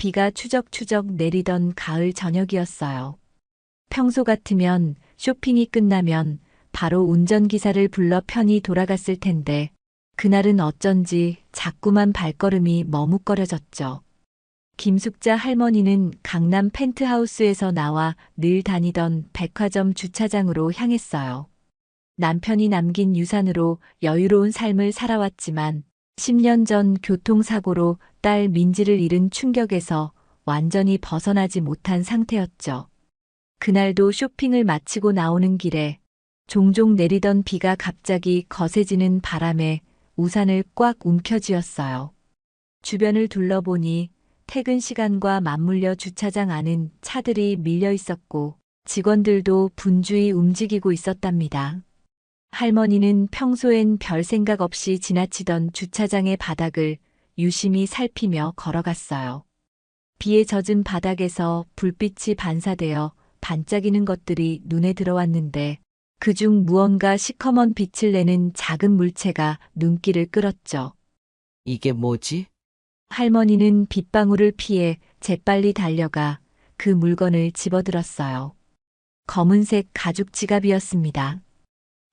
비가 추적추적 내리던 가을 저녁이었어요. 평소 같으면 쇼핑이 끝나면 바로 운전기사를 불러 편히 돌아갔을 텐데 그날은 어쩐지 자꾸만 발걸음이 머뭇거려졌죠. 김숙자 할머니는 강남 펜트하우스에서 나와 늘 다니던 백화점 주차장으로 향했어요. 남편이 남긴 유산으로 여유로운 삶을 살아왔지만 10년 전 교통사고로 딸 민지를 잃은 충격에서 완전히 벗어나지 못한 상태였죠. 그날도 쇼핑을 마치고 나오는 길에 종종 내리던 비가 갑자기 거세지는 바람에 우산을 꽉 움켜쥐었어요. 주변을 둘러보니 퇴근 시간과 맞물려 주차장 안은 차들이 밀려 있었고 직원들도 분주히 움직이고 있었답니다. 할머니는 평소엔 별 생각 없이 지나치던 주차장의 바닥을 유심히 살피며 걸어갔어요. 비에 젖은 바닥에서 불빛이 반사되어 반짝이는 것들이 눈에 들어왔는데 그중 무언가 시커먼 빛을 내는 작은 물체가 눈길을 끌었죠. 이게 뭐지? 할머니는 빗방울을 피해 재빨리 달려가 그 물건을 집어들었어요. 검은색 가죽 지갑이었습니다.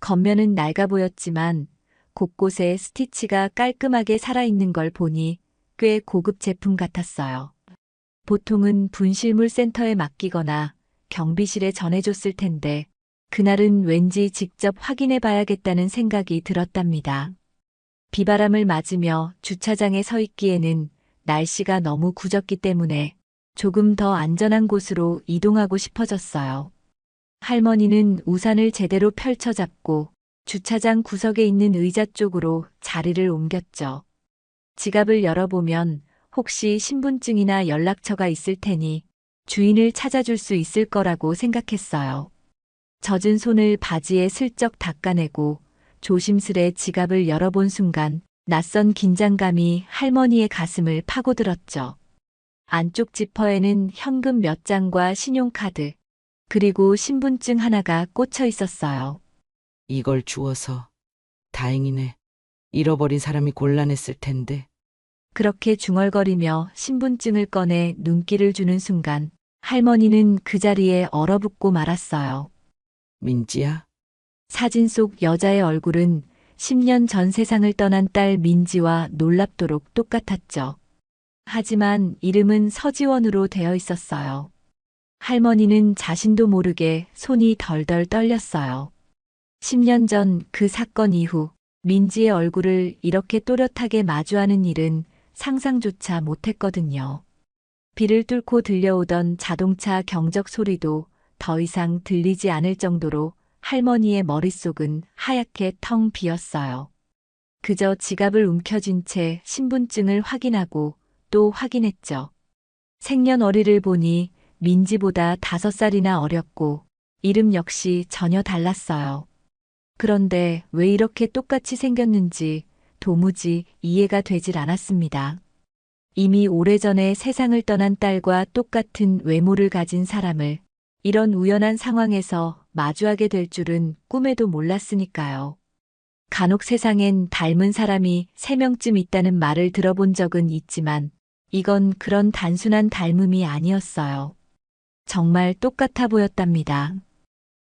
겉면은 낡아 보였지만 곳곳에 스티치가 깔끔하게 살아있는 걸 보니 꽤 고급 제품 같았어요. 보통은 분실물 센터에 맡기거나 경비실에 전해줬을 텐데 그날은 왠지 직접 확인해 봐야겠다는 생각이 들었답니다. 비바람을 맞으며 주차장에 서 있기에는 날씨가 너무 굳었기 때문에 조금 더 안전한 곳으로 이동하고 싶어졌어요. 할머니는 우산을 제대로 펼쳐 잡고 주차장 구석에 있는 의자 쪽으로 자리를 옮겼죠. 지갑을 열어보면 혹시 신분증이나 연락처가 있을 테니 주인을 찾아줄 수 있을 거라고 생각했어요. 젖은 손을 바지에 슬쩍 닦아내고 조심스레 지갑을 열어본 순간 낯선 긴장감이 할머니의 가슴을 파고들었죠. 안쪽 지퍼에는 현금 몇 장과 신용카드, 그리고 신분증 하나가 꽂혀 있었어요. 이걸 주워서 다행이네. 잃어버린 사람이 곤란했을 텐데. 그렇게 중얼거리며 신분증을 꺼내 눈길을 주는 순간 할머니는 그 자리에 얼어붙고 말았어요. 민지야? 사진 속 여자의 얼굴은 10년 전 세상을 떠난 딸 민지와 놀랍도록 똑같았죠. 하지만 이름은 서지원으로 되어 있었어요. 할머니는 자신도 모르게 손이 덜덜 떨렸어요. 10년 전 그 사건 이후 민지의 얼굴을 이렇게 또렷하게 마주하는 일은 상상조차 못했거든요. 비를 뚫고 들려오던 자동차 경적 소리도 더 이상 들리지 않을 정도로 할머니의 머릿속은 하얗게 텅 비었어요. 그저 지갑을 움켜쥔 채 신분증을 확인하고 또 확인했죠. 생년월일을 보니 민지보다 5살이나 어렸고 이름 역시 전혀 달랐어요. 그런데 왜 이렇게 똑같이 생겼는지 도무지 이해가 되질 않았습니다. 이미 오래전에 세상을 떠난 딸과 똑같은 외모를 가진 사람을 이런 우연한 상황에서 마주하게 될 줄은 꿈에도 몰랐으니까요. 간혹 세상엔 닮은 사람이 3명쯤 있다는 말을 들어본 적은 있지만 이건 그런 단순한 닮음이 아니었어요. 정말 똑같아 보였답니다.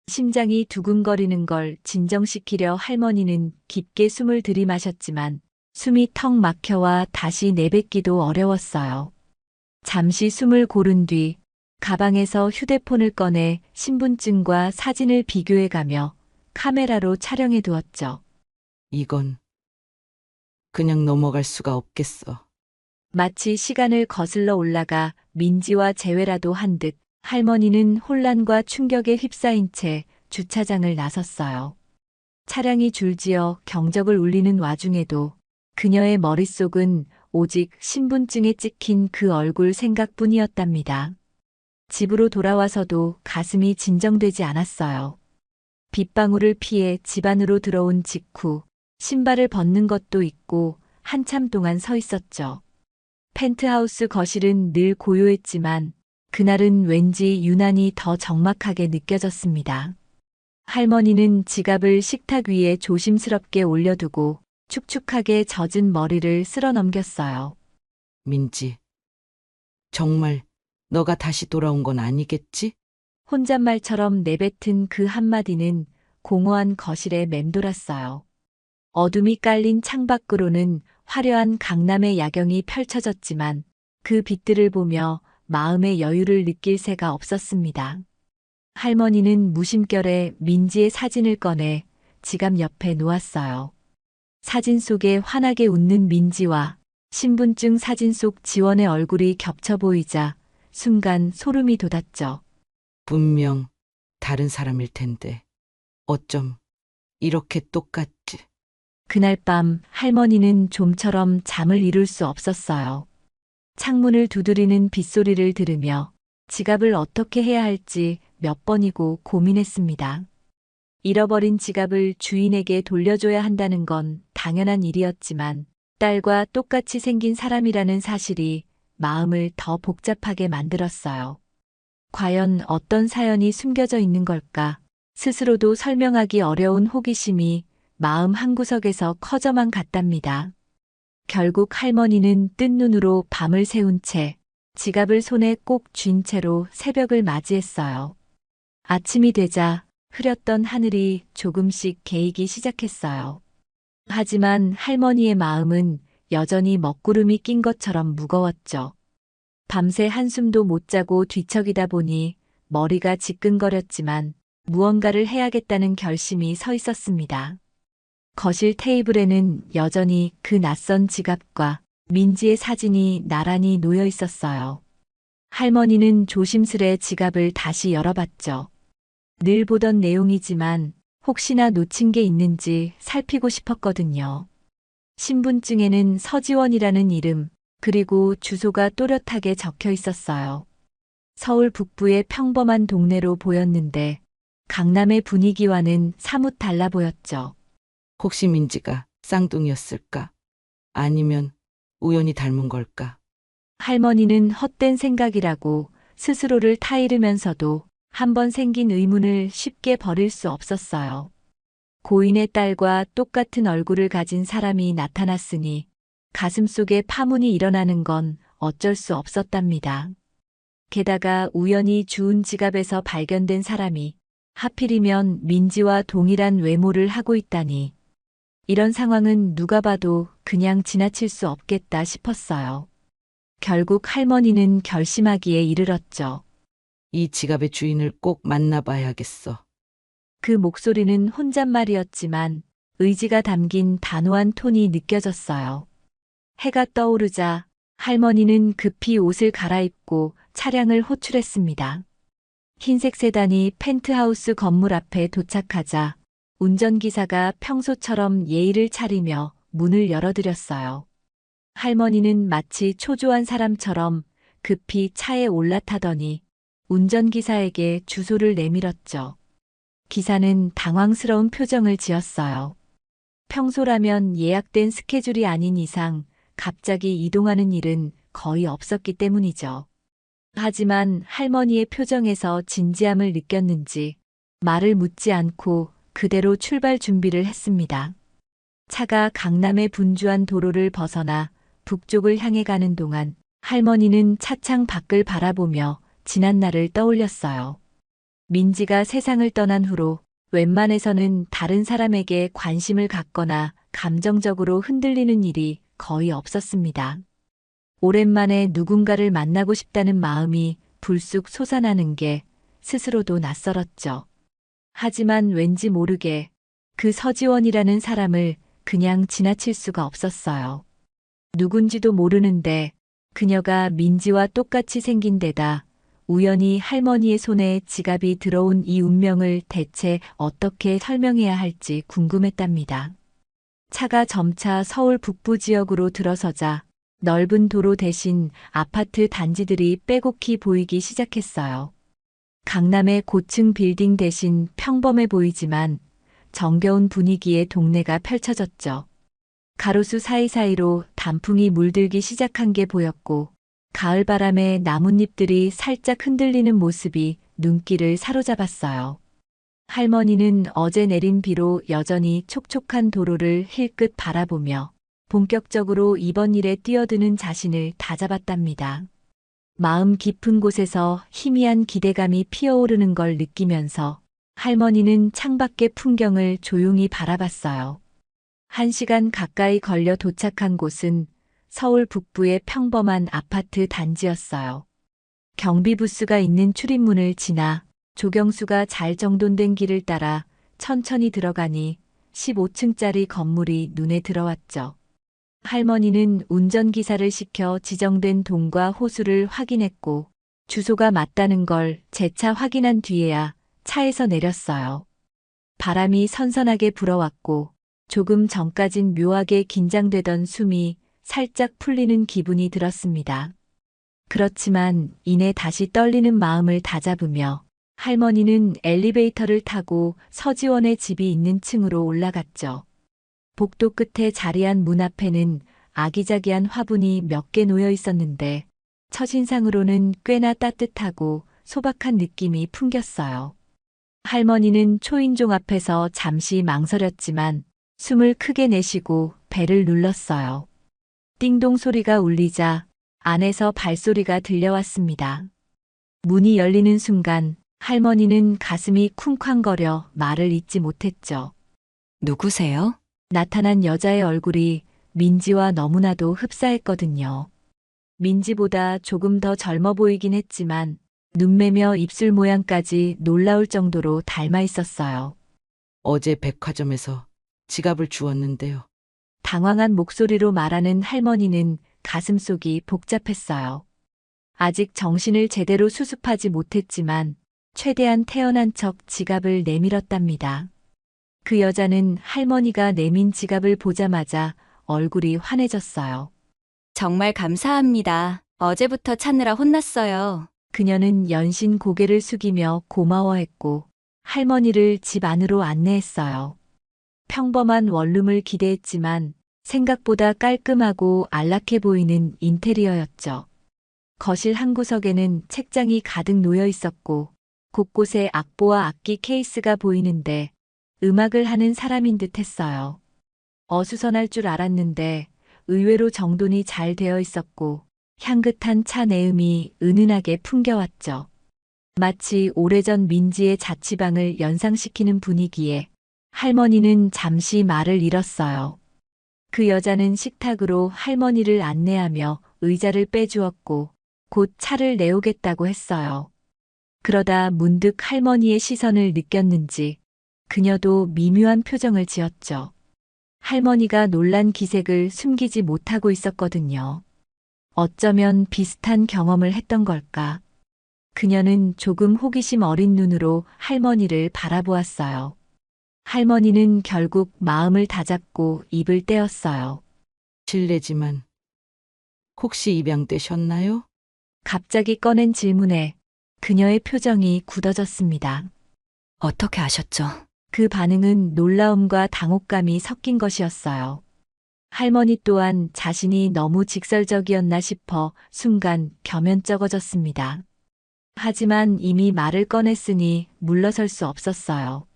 심장이 두근거리는 걸 진정시키려 할머니는 깊게 숨을 들이마셨지만 숨이 턱 막혀와 다시 내뱉기도 어려웠어요. 잠시 숨을 고른 뒤 가방에서 휴대폰을 꺼내 신분증과 사진을 비교해가며 카메라로 촬영해 두었죠. 이건 그냥 넘어갈 수가 없겠어. 마치 시간을 거슬러 올라가 민지와 재회라도 한 듯 할머니는 혼란과 충격에 휩싸인 채 주차장을 나섰어요. 차량이 줄지어 경적을 울리는 와중에도 그녀의 머릿속은 오직 신분증에 찍힌 그 얼굴 생각뿐이었답니다. 집으로 돌아와서도 가슴이 진정되지 않았어요. 빗방울을 피해 집 안으로 들어온 직후 신발을 벗는 것도 있고 한참 동안 서 있었죠. 펜트하우스 거실은 늘 고요했지만 그날은 왠지 유난히 더 적막하게 느껴졌습니다. 할머니는 지갑을 식탁 위에 조심스럽게 올려두고 축축하게 젖은 머리를 쓸어 넘겼어요. 민지, 정말 너가 다시 돌아온 건 아니겠지? 혼잣말처럼 내뱉은 그 한마디는 공허한 거실에 맴돌았어요. 어둠이 깔린 창밖으로는 화려한 강남의 야경이 펼쳐졌지만 그 빛들을 보며 마음의 여유를 느낄 새가 없었습니다. 할머니는 무심결에 민지의 사진을 꺼내 지갑 옆에 놓았어요. 사진 속에 환하게 웃는 민지와 신분증 사진 속 지원의 얼굴이 겹쳐 보이자 순간 소름이 돋았죠. 분명 다른 사람일 텐데 어쩜 이렇게 똑같지? 그날 밤 할머니는 좀처럼 잠을 이룰 수 없었어요. 창문을 두드리는 빗소리를 들으며 지갑을 어떻게 해야 할지 몇 번이고 고민했습니다. 잃어버린 지갑을 주인에게 돌려줘야 한다는 건 당연한 일이었지만 딸과 똑같이 생긴 사람이라는 사실이 마음을 더 복잡하게 만들었어요. 과연 어떤 사연이 숨겨져 있는 걸까? 스스로도 설명하기 어려운 호기심이 마음 한구석에서 커져만 갔답니다. 결국 할머니는 뜬 눈으로 밤을 새운 채 지갑을 손에 꼭 쥔 채로 새벽을 맞이했어요. 아침이 되자 흐렸던 하늘이 조금씩 개이기 시작했어요. 하지만 할머니의 마음은 여전히 먹구름이 낀 것처럼 무거웠죠. 밤새 한숨도 못 자고 뒤척이다 보니 머리가 지끈거렸지만 무언가를 해야겠다는 결심이 서 있었습니다. 거실 테이블에는 여전히 그 낯선 지갑과 민지의 사진이 나란히 놓여 있었어요. 할머니는 조심스레 지갑을 다시 열어봤죠. 늘 보던 내용이지만 혹시나 놓친 게 있는지 살피고 싶었거든요. 신분증에는 서지원이라는 이름, 그리고 주소가 또렷하게 적혀 있었어요. 서울 북부의 평범한 동네로 보였는데 강남의 분위기와는 사뭇 달라 보였죠. 혹시 민지가 쌍둥이였을까? 아니면 우연히 닮은 걸까? 할머니는 헛된 생각이라고 스스로를 타이르면서도 한번 생긴 의문을 쉽게 버릴 수 없었어요. 고인의 딸과 똑같은 얼굴을 가진 사람이 나타났으니 가슴속에 파문이 일어나는 건 어쩔 수 없었답니다. 게다가 우연히 주운 지갑에서 발견된 사람이 하필이면 민지와 동일한 외모를 하고 있다니. 이런 상황은 누가 봐도 그냥 지나칠 수 없겠다 싶었어요. 결국 할머니는 결심하기에 이르렀죠. 이 지갑의 주인을 꼭 만나봐야겠어. 그 목소리는 혼잣말이었지만 의지가 담긴 단호한 톤이 느껴졌어요. 해가 떠오르자 할머니는 급히 옷을 갈아입고 차량을 호출했습니다. 흰색 세단이 펜트하우스 건물 앞에 도착하자 운전기사가 평소처럼 예의를 차리며 문을 열어드렸어요. 할머니는 마치 초조한 사람처럼 급히 차에 올라타더니 운전기사에게 주소를 내밀었죠. 기사는 당황스러운 표정을 지었어요. 평소라면 예약된 스케줄이 아닌 이상 갑자기 이동하는 일은 거의 없었기 때문이죠. 하지만 할머니의 표정에서 진지함을 느꼈는지 말을 묻지 않고 그대로 출발 준비를 했습니다. 차가 강남의 분주한 도로를 벗어나 북쪽을 향해 가는 동안 할머니는 차창 밖을 바라보며 지난 날을 떠올렸어요. 민지가 세상을 떠난 후로 웬만해서는 다른 사람에게 관심을 갖거나 감정적으로 흔들리는 일이 거의 없었습니다. 오랜만에 누군가를 만나고 싶다는 마음이 불쑥 솟아나는 게 스스로도 낯설었죠. 하지만 왠지 모르게 그 서지원이라는 사람을 그냥 지나칠 수가 없었어요. 누군지도 모르는데 그녀가 민지와 똑같이 생긴 데다 우연히 할머니의 손에 지갑이 들어온 이 운명을 대체 어떻게 설명해야 할지 궁금했답니다. 차가 점차 서울 북부 지역으로 들어서자 넓은 도로 대신 아파트 단지들이 빼곡히 보이기 시작했어요. 강남의 고층 빌딩 대신 평범해 보이지만 정겨운 분위기의 동네가 펼쳐졌죠. 가로수 사이사이로 단풍이 물들기 시작한 게 보였고 가을 바람에 나뭇잎들이 살짝 흔들리는 모습이 눈길을 사로잡았어요. 할머니는 어제 내린 비로 여전히 촉촉한 도로를 힐끗 바라보며 본격적으로 이번 일에 뛰어드는 자신을 다잡았답니다. 마음 깊은 곳에서 희미한 기대감이 피어오르는 걸 느끼면서 할머니는 창밖의 풍경을 조용히 바라봤어요. 1시간 가까이 걸려 도착한 곳은 서울 북부의 평범한 아파트 단지였어요. 경비부스가 있는 출입문을 지나 조경수가 잘 정돈된 길을 따라 천천히 들어가니 15층짜리 건물이 눈에 들어왔죠. 할머니는 운전기사를 시켜 지정된 동과 호수를 확인했고 주소가 맞다는 걸 재차 확인한 뒤에야 차에서 내렸어요. 바람이 선선하게 불어왔고 조금 전까진 묘하게 긴장되던 숨이 살짝 풀리는 기분이 들었습니다. 그렇지만 이내 다시 떨리는 마음을 다잡으며 할머니는 엘리베이터를 타고 서지원의 집이 있는 층으로 올라갔죠. 복도 끝에 자리한 문 앞에는 아기자기한 화분이 몇 개 놓여 있었는데 첫인상으로는 꽤나 따뜻하고 소박한 느낌이 풍겼어요. 할머니는 초인종 앞에서 잠시 망설였지만 숨을 크게 내쉬고 벨을 눌렀어요. 띵동 소리가 울리자 안에서 발소리가 들려왔습니다. 문이 열리는 순간 할머니는 가슴이 쿵쾅거려 말을 잇지 못했죠. 누구세요? 나타난 여자의 얼굴이 민지와 너무나도 흡사했거든요. 민지보다 조금 더 젊어 보이긴 했지만 눈매며 입술 모양까지 놀라울 정도로 닮아 있었어요. 어제 백화점에서 지갑을 주웠는데요. 당황한 목소리로 말하는 할머니는 가슴속이 복잡했어요. 아직 정신을 제대로 수습하지 못했지만 최대한 태연한 척 지갑을 내밀었답니다. 그 여자는 할머니가 내민 지갑을 보자마자 얼굴이 환해졌어요. 정말 감사합니다. 어제부터 찾느라 혼났어요. 그녀는 연신 고개를 숙이며 고마워했고 할머니를 집 안으로 안내했어요. 평범한 원룸을 기대했지만 생각보다 깔끔하고 안락해 보이는 인테리어였죠. 거실 한 구석에는 책장이 가득 놓여 있었고 곳곳에 악보와 악기 케이스가 보이는데 음악을 하는 사람인 듯 했어요. 어수선할 줄 알았는데 의외로 정돈이 잘 되어 있었고 향긋한 차 내음이 은은하게 풍겨왔죠. 마치 오래전 민지의 자취방을 연상시키는 분위기에 할머니는 잠시 말을 잃었어요. 그 여자는 식탁으로 할머니를 안내하며 의자를 빼주었고 곧 차를 내오겠다고 했어요. 그러다 문득 할머니의 시선을 느꼈는지 그녀도 미묘한 표정을 지었죠. 할머니가 놀란 기색을 숨기지 못하고 있었거든요. 어쩌면 비슷한 경험을 했던 걸까? 그녀는 조금 호기심 어린 눈으로 할머니를 바라보았어요. 할머니는 결국 마음을 다잡고 입을 떼었어요. 실례지만 혹시 입양되셨나요? 갑자기 꺼낸 질문에 그녀의 표정이 굳어졌습니다. 어떻게 아셨죠? 그 반응은 놀라움과 당혹감이 섞인 것이었어요. 할머니 또한 자신이 너무 직설적이었나 싶어 순간 겸연쩍어졌습니다. 하지만 이미 말을 꺼냈으니 물러설 수 없었어요.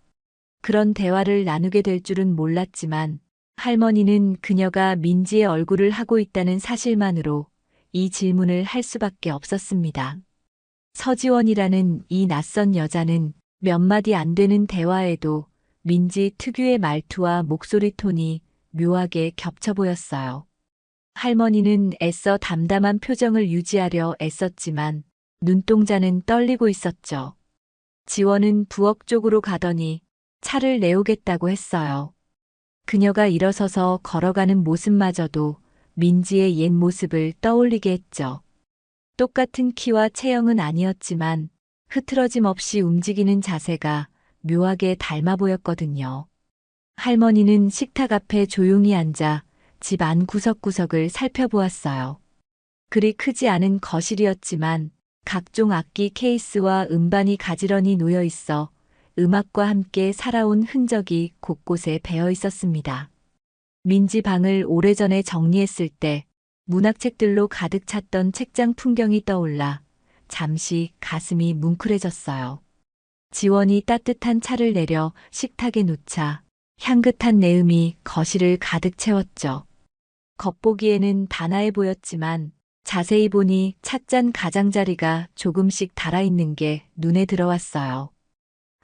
그런 대화를 나누게 될 줄은 몰랐지만 할머니는 그녀가 민지의 얼굴을 하고 있다는 사실만으로 이 질문을 할 수밖에 없었습니다. 서지원이라는 이 낯선 여자는 몇 마디 안 되는 대화에도 민지 특유의 말투와 목소리 톤이 묘하게 겹쳐 보였어요. 할머니는 애써 담담한 표정을 유지하려 애썼지만 눈동자는 떨리고 있었죠. 지원은 부엌 쪽으로 가더니 차를 내오겠다고 했어요. 그녀가 일어서서 걸어가는 모습마저도 민지의 옛 모습을 떠올리게 했죠. 똑같은 키와 체형은 아니었지만 흐트러짐 없이 움직이는 자세가 묘하게 닮아 보였거든요. 할머니는 식탁 앞에 조용히 앉아 집 안 구석구석을 살펴보았어요. 그리 크지 않은 거실이었지만 각종 악기 케이스와 음반이 가지런히 놓여 있어 음악과 함께 살아온 흔적이 곳곳에 배어 있었습니다. 민지 방을 오래전에 정리했을 때 문학책들로 가득 찼던 책장 풍경이 떠올라 잠시 가슴이 뭉클해졌어요. 지원이 따뜻한 차를 내려 식탁에 놓자 향긋한 내음이 거실을 가득 채웠죠. 겉보기에는 단아해 보였지만 자세히 보니 찻잔 가장자리가 조금씩 달아있는 게 눈에 들어왔어요.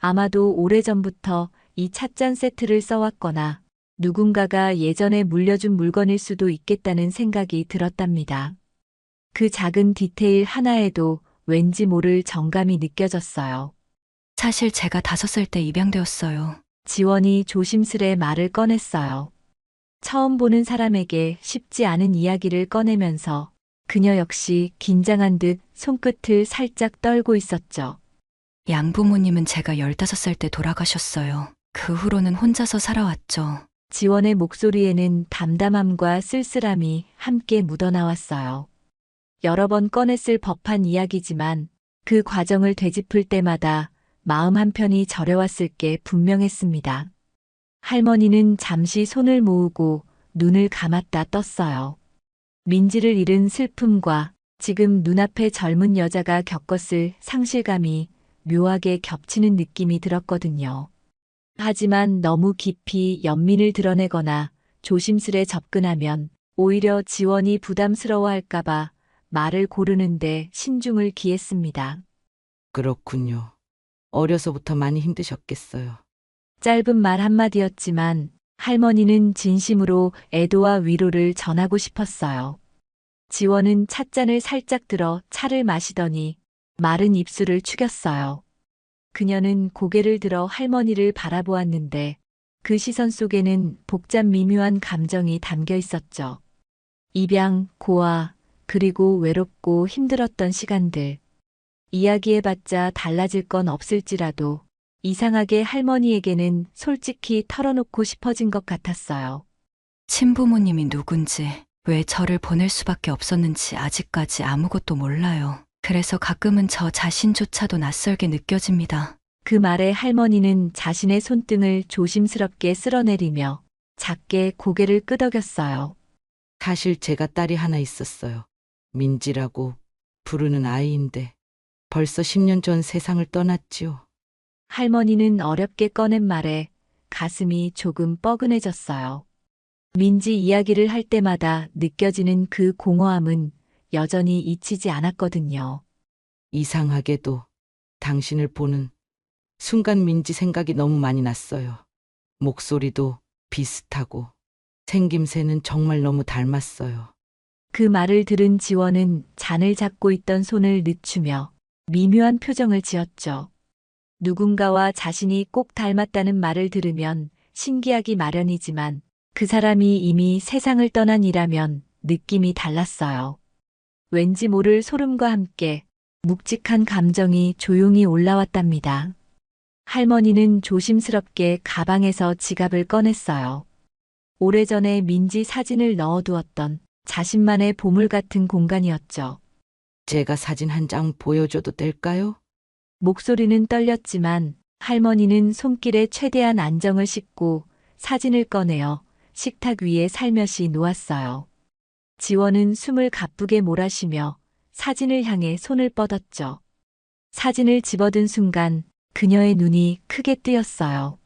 아마도 오래전부터 이 찻잔 세트를 써왔거나 누군가가 예전에 물려준 물건일 수도 있겠다는 생각이 들었답니다. 그 작은 디테일 하나에도 왠지 모를 정감이 느껴졌어요. 사실 제가 5살 때 입양되었어요. 지원이 조심스레 말을 꺼냈어요. 처음 보는 사람에게 쉽지 않은 이야기를 꺼내면서 그녀 역시 긴장한 듯 손끝을 살짝 떨고 있었죠. 양부모님은 제가 15살 때 돌아가셨어요. 그 후로는 혼자서 살아왔죠. 지원의 목소리에는 담담함과 쓸쓸함이 함께 묻어나왔어요. 여러 번 꺼냈을 법한 이야기지만 그 과정을 되짚을 때마다 마음 한편이 저려왔을 게 분명했습니다. 할머니는 잠시 손을 모으고 눈을 감았다 떴어요. 민지를 잃은 슬픔과 지금 눈앞에 젊은 여자가 겪었을 상실감이 묘하게 겹치는 느낌이 들었거든요. 하지만 너무 깊이 연민을 드러내거나 조심스레 접근하면 오히려 지원이 부담스러워할까봐 말을 고르는데 신중을 기했습니다. 그렇군요. 어려서부터 많이 힘드셨겠어요. 짧은 말 한마디였지만 할머니는 진심으로 애도와 위로를 전하고 싶었어요. 지원은 찻잔을 살짝 들어 차를 마시더니 마른 입술을 축였어요. 그녀는 고개를 들어 할머니를 바라보았는데 그 시선 속에는 복잡 미묘한 감정이 담겨 있었죠. 입양, 고아, 그리고 외롭고 힘들었던 시간들. 이야기해봤자 달라질 건 없을지라도 이상하게 할머니에게는 솔직히 털어놓고 싶어진 것 같았어요. 친부모님이 누군지, 왜 저를 보낼 수밖에 없었는지 아직까지 아무것도 몰라요. 그래서 가끔은 저 자신조차도 낯설게 느껴집니다. 그 말에 할머니는 자신의 손등을 조심스럽게 쓸어내리며 작게 고개를 끄덕였어요. 사실 제가 딸이 하나 있었어요. 민지라고 부르는 아이인데 벌써 10년 전 세상을 떠났지요. 할머니는 어렵게 꺼낸 말에 가슴이 조금 뻐근해졌어요. 민지 이야기를 할 때마다 느껴지는 그 공허함은 여전히 잊히지 않았거든요. 이상하게도 당신을 보는 순간 민지 생각이 너무 많이 났어요. 목소리도 비슷하고 생김새는 정말 너무 닮았어요. 그 말을 들은 지원은 잔을 잡고 있던 손을 늦추며 미묘한 표정을 지었죠. 누군가와 자신이 꼭 닮았다는 말을 들으면 신기하기 마련이지만 그 사람이 이미 세상을 떠난 이라면 느낌이 달랐어요. 왠지 모를 소름과 함께 묵직한 감정이 조용히 올라왔답니다. 할머니는 조심스럽게 가방에서 지갑을 꺼냈어요. 오래전에 민지 사진을 넣어두었던 자신만의 보물 같은 공간이었죠. 제가 사진 한 장 보여줘도 될까요? 목소리는 떨렸지만 할머니는 손길에 최대한 안정을 싣고 사진을 꺼내어 식탁 위에 살며시 놓았어요. 지원은 숨을 가쁘게 몰아쉬며 사진을 향해 손을 뻗었죠. 사진을 집어든 순간 그녀의 눈이 크게 뜨였어요.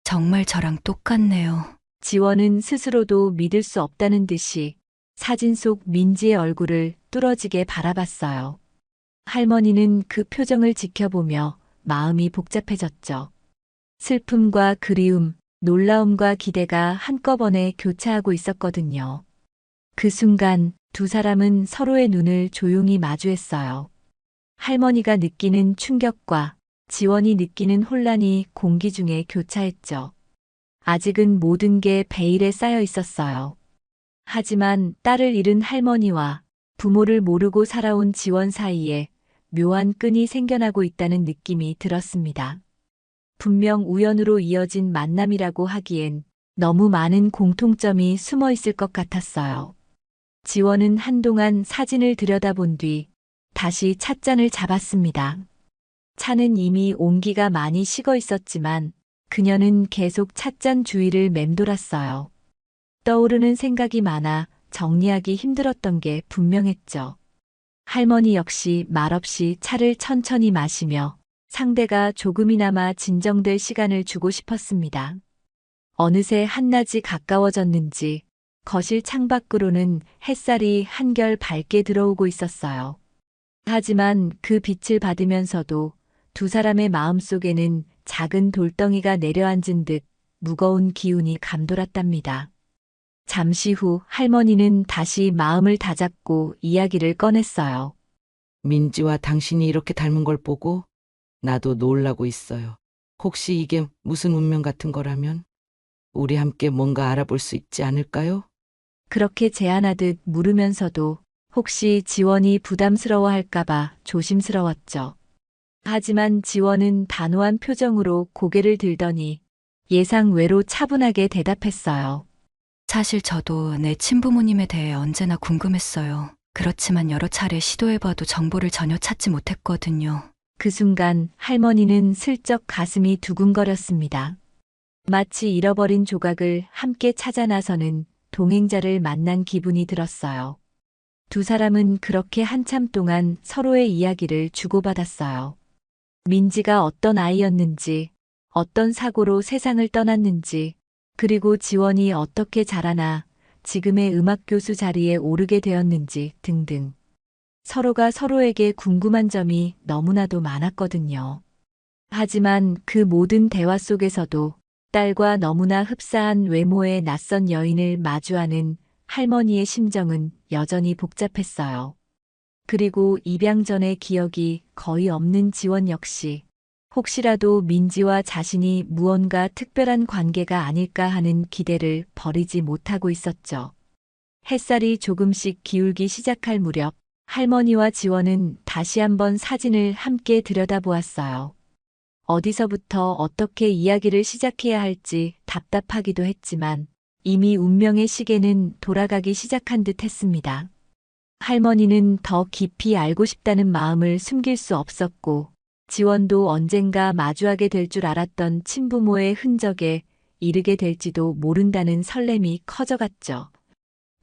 정말 저랑 똑같네요. 지원은 스스로도 믿을 수 없다는 듯이 사진 속 민지의 얼굴을 뚫어지게 바라봤어요. 할머니는 그 표정을 지켜보며 마음이 복잡해졌죠. 슬픔과 그리움, 놀라움과 기대가 한꺼번에 교차하고 있었거든요. 그 순간 두 사람은 서로의 눈을 조용히 마주했어요. 할머니가 느끼는 충격과 지원이 느끼는 혼란이 공기 중에 교차했죠. 아직은 모든 게 베일에 쌓여 있었어요. 하지만 딸을 잃은 할머니와 부모를 모르고 살아온 지원 사이에 묘한 끈이 생겨나고 있다는 느낌이 들었습니다. 분명 우연으로 이어진 만남이라고 하기엔 너무 많은 공통점이 숨어 있을 것 같았어요. 지원은 한동안 사진을 들여다본 뒤 다시 찻잔을 잡았습니다. 차는 이미 온기가 많이 식어 있었지만 그녀는 계속 찻잔 주위를 맴돌았어요. 떠오르는 생각이 많아 정리하기 힘들었던 게 분명했죠. 할머니 역시 말없이 차를 천천히 마시며 상대가 조금이나마 진정될 시간을 주고 싶었습니다. 어느새 한낮이 가까워졌는지 거실 창밖으로는 햇살이 한결 밝게 들어오고 있었어요. 하지만 그 빛을 받으면서도 두 사람의 마음속에는 작은 돌덩이가 내려앉은 듯 무거운 기운이 감돌았답니다. 잠시 후 할머니는 다시 마음을 다잡고 이야기를 꺼냈어요. 민지와 당신이 이렇게 닮은 걸 보고 나도 놀라고 있어요. 혹시 이게 무슨 운명 같은 거라면 우리 함께 뭔가 알아볼 수 있지 않을까요? 그렇게 제안하듯 물으면서도 혹시 지원이 부담스러워할까봐 조심스러웠죠. 하지만 지원은 단호한 표정으로 고개를 들더니 예상 외로 차분하게 대답했어요. 사실 저도 내 친부모님에 대해 언제나 궁금했어요. 그렇지만 여러 차례 시도해봐도 정보를 전혀 찾지 못했거든요. 그 순간 할머니는 슬쩍 가슴이 두근거렸습니다. 마치 잃어버린 조각을 함께 찾아 나서는 동행자를 만난 기분이 들었어요. 두 사람은 그렇게 한참 동안 서로의 이야기를 주고받았어요. 민지가 어떤 아이였는지, 어떤 사고로 세상을 떠났는지, 그리고 지원이 어떻게 자라나 지금의 음악교수 자리에 오르게 되었는지 등등. 서로가 서로에게 궁금한 점이 너무나도 많았거든요. 하지만 그 모든 대화 속에서도 딸과 너무나 흡사한 외모의 낯선 여인을 마주하는 할머니의 심정은 여전히 복잡했어요. 그리고 입양 전의 기억이 거의 없는 지원 역시 혹시라도 민지와 자신이 무언가 특별한 관계가 아닐까 하는 기대를 버리지 못하고 있었죠. 햇살이 조금씩 기울기 시작할 무렵 할머니와 지원은 다시 한번 사진을 함께 들여다보았어요. 어디서부터 어떻게 이야기를 시작해야 할지 답답하기도 했지만 이미 운명의 시계는 돌아가기 시작한 듯 했습니다. 할머니는 더 깊이 알고 싶다는 마음을 숨길 수 없었고 지원도 언젠가 마주하게 될 줄 알았던 친부모의 흔적에 이르게 될지도 모른다는 설렘이 커져갔죠.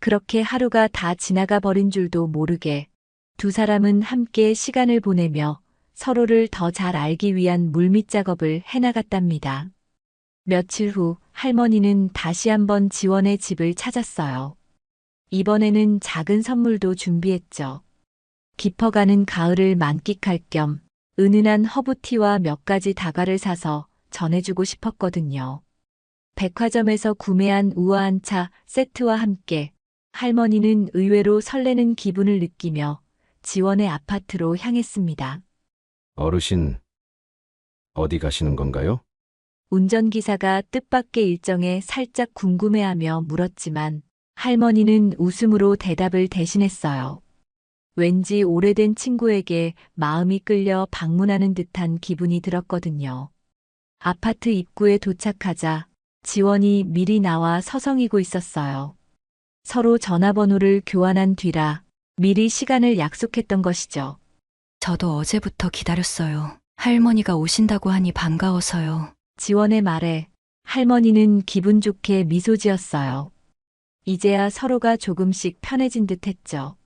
그렇게 하루가 다 지나가 버린 줄도 모르게 두 사람은 함께 시간을 보내며 서로를 더 잘 알기 위한 물밑 작업을 해나갔답니다. 며칠 후 할머니는 다시 한번 지원의 집을 찾았어요. 이번에는 작은 선물도 준비했죠. 깊어가는 가을을 만끽할 겸 은은한 허브티와 몇 가지 다과를 사서 전해주고 싶었거든요. 백화점에서 구매한 우아한 차 세트와 함께 할머니는 의외로 설레는 기분을 느끼며 지원의 아파트로 향했습니다. 어르신, 어디 가시는 건가요? 운전기사가 뜻밖의 일정에 살짝 궁금해하며 물었지만 할머니는 웃음으로 대답을 대신했어요. 왠지 오래된 친구에게 마음이 끌려 방문하는 듯한 기분이 들었거든요. 아파트 입구에 도착하자 지원이 미리 나와 서성이고 있었어요. 서로 전화번호를 교환한 뒤라 미리 시간을 약속했던 것이죠. 저도 어제부터 기다렸어요. 할머니가 오신다고 하니 반가워서요. 지원의 말에 할머니는 기분 좋게 미소 지었어요. 이제야 서로가 조금씩 편해진 듯 했죠.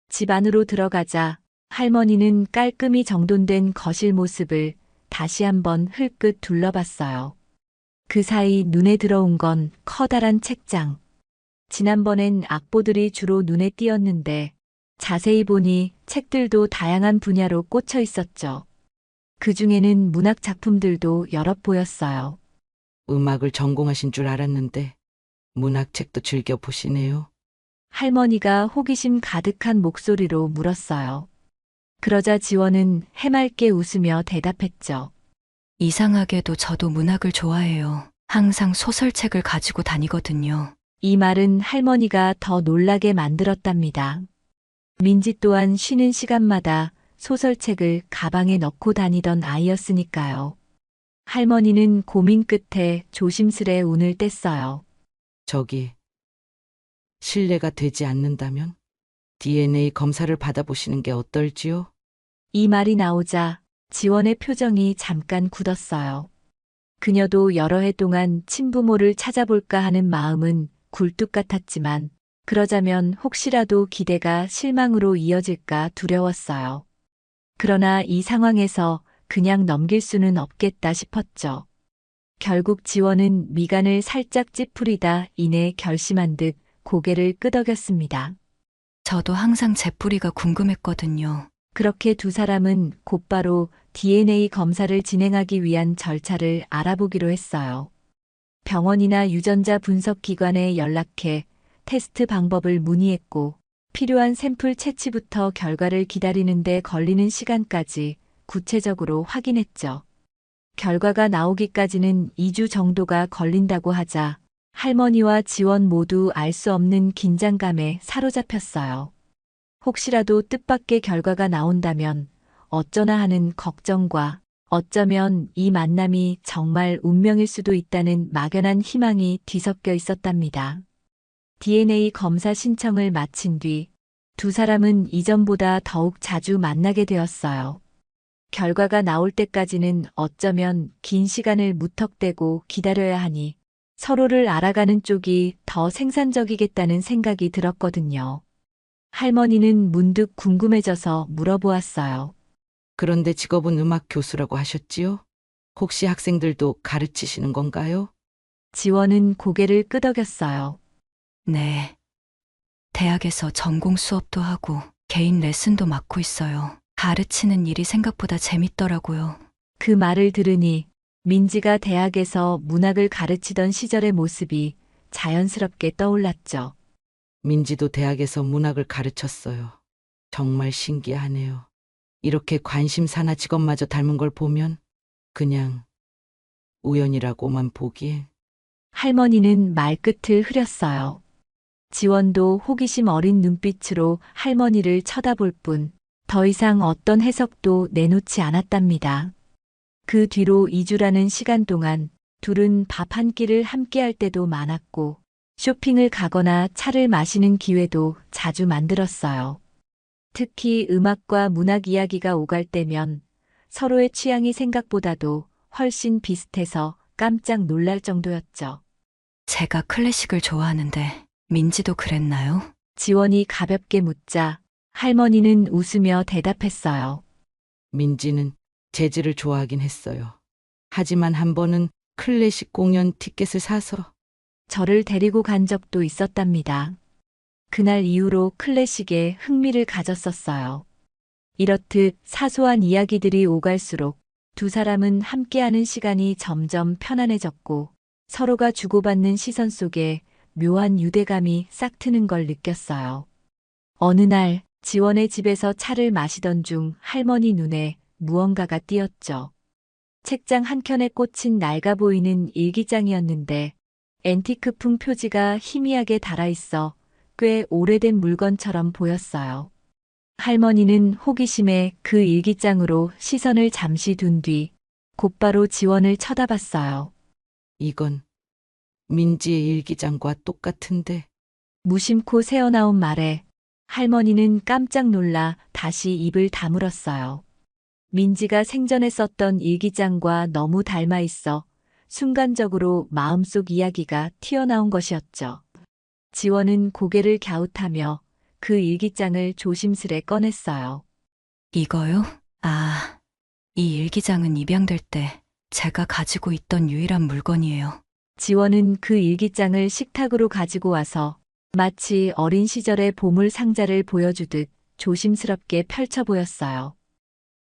집 안으로 들어가자 할머니는 깔끔히 정돈된 거실 모습을 다시 한번 흘끗 둘러봤어요. 그 사이 눈에 들어온 건 커다란 책장. 지난번엔 악보들이 주로 눈에 띄었는데 자세히 보니 책들도 다양한 분야로 꽂혀 있었죠. 그 중에는 문학 작품들도 여럿 보였어요. 음악을 전공하신 줄 알았는데 문학책도 즐겨 보시네요. 할머니가 호기심 가득한 목소리로 물었어요. 그러자 지원은 해맑게 웃으며 대답했죠. 이상하게도 저도 문학을 좋아해요. 항상 소설책을 가지고 다니거든요. 이 말은 할머니가 더 놀라게 만들었답니다. 민지 또한 쉬는 시간마다 소설책을 가방에 넣고 다니던 아이였으니까요. 할머니는 고민 끝에 조심스레 운을 뗐어요. 저기, 신뢰가 되지 않는다면 DNA 검사를 받아보시는 게 어떨지요? 이 말이 나오자 지원의 표정이 잠깐 굳었어요. 그녀도 여러 해 동안 친부모를 찾아볼까 하는 마음은 굴뚝 같았지만 그러자면 혹시라도 기대가 실망으로 이어질까 두려웠어요. 그러나 이 상황에서 그냥 넘길 수는 없겠다 싶었죠. 결국 지원은 미간을 살짝 찌푸리다 이내 결심한 듯 고개를 끄덕였습니다. 저도 항상 제 뿌리가 궁금했거든요. 그렇게 두 사람은 곧바로 DNA 검사를 진행하기 위한 절차를 알아보기로 했어요. 병원이나 유전자 분석 기관에 연락해 테스트 방법을 문의했고 필요한 샘플 채취부터 결과를 기다리는데 걸리는 시간까지 구체적으로 확인했죠. 결과가 나오기까지는 2주 정도가 걸린다고 하자 할머니와 지원 모두 알 수 없는 긴장감에 사로잡혔어요. 혹시라도 뜻밖의 결과가 나온다면 어쩌나 하는 걱정과 어쩌면 이 만남이 정말 운명일 수도 있다는 막연한 희망이 뒤섞여 있었답니다. DNA 검사 신청을 마친 뒤 두 사람은 이전보다 더욱 자주 만나게 되었어요. 결과가 나올 때까지는 어쩌면 긴 시간을 무턱대고 기다려야 하니 서로를 알아가는 쪽이 더 생산적이겠다는 생각이 들었거든요. 할머니는 문득 궁금해져서 물어보았어요. 그런데 직업은 음악 교수라고 하셨지요? 혹시 학생들도 가르치시는 건가요? 지원은 고개를 끄덕였어요. 네. 대학에서 전공 수업도 하고 개인 레슨도 맡고 있어요. 가르치는 일이 생각보다 재밌더라고요. 그 말을 들으니 민지가 대학에서 문학을 가르치던 시절의 모습이 자연스럽게 떠올랐죠. 민지도 대학에서 문학을 가르쳤어요. 정말 신기하네요. 이렇게 관심사나 직업마저 닮은 걸 보면 그냥 우연이라고만 보기에. 할머니는 말끝을 흐렸어요. 지원도 호기심 어린 눈빛으로 할머니를 쳐다볼 뿐 더 이상 어떤 해석도 내놓지 않았답니다. 그 뒤로 2주라는 시간 동안 둘은 밥 한 끼를 함께 할 때도 많았고 쇼핑을 가거나 차를 마시는 기회도 자주 만들었어요. 특히 음악과 문학 이야기가 오갈 때면 서로의 취향이 생각보다도 훨씬 비슷해서 깜짝 놀랄 정도였죠. 제가 클래식을 좋아하는데 민지도 그랬나요? 지원이 가볍게 묻자 할머니는 웃으며 대답했어요. 민지는 재즈를 좋아하긴 했어요. 하지만 한 번은 클래식 공연 티켓을 사서 저를 데리고 간 적도 있었답니다. 그날 이후로 클래식에 흥미를 가졌었어요. 이렇듯 사소한 이야기들이 오갈수록 두 사람은 함께하는 시간이 점점 편안해졌고 서로가 주고받는 시선 속에 묘한 유대감이 싹 트는 걸 느꼈어요. 어느 날 지원의 집에서 차를 마시던 중 할머니 눈에 무언가가 띄었죠. 책장 한켠에 꽂힌 낡아 보이는 일기장이었는데 앤티크풍 표지가 희미하게 달아있어 꽤 오래된 물건처럼 보였어요. 할머니는 호기심에 그 일기장으로 시선을 잠시 둔 뒤 곧바로 지원을 쳐다봤어요. 이건 민지의 일기장과 똑같은데. 무심코 새어나온 말에 할머니는 깜짝 놀라 다시 입을 다물었어요. 민지가 생전에 썼던 일기장과 너무 닮아 있어 순간적으로 마음속 이야기가 튀어나온 것이었죠. 지원은 고개를 갸웃하며 그 일기장을 조심스레 꺼냈어요. 이거요? 아, 이 일기장은 입양될 때 제가 가지고 있던 유일한 물건이에요. 지원은 그 일기장을 식탁으로 가지고 와서 마치 어린 시절의 보물 상자를 보여주듯 조심스럽게 펼쳐 보였어요.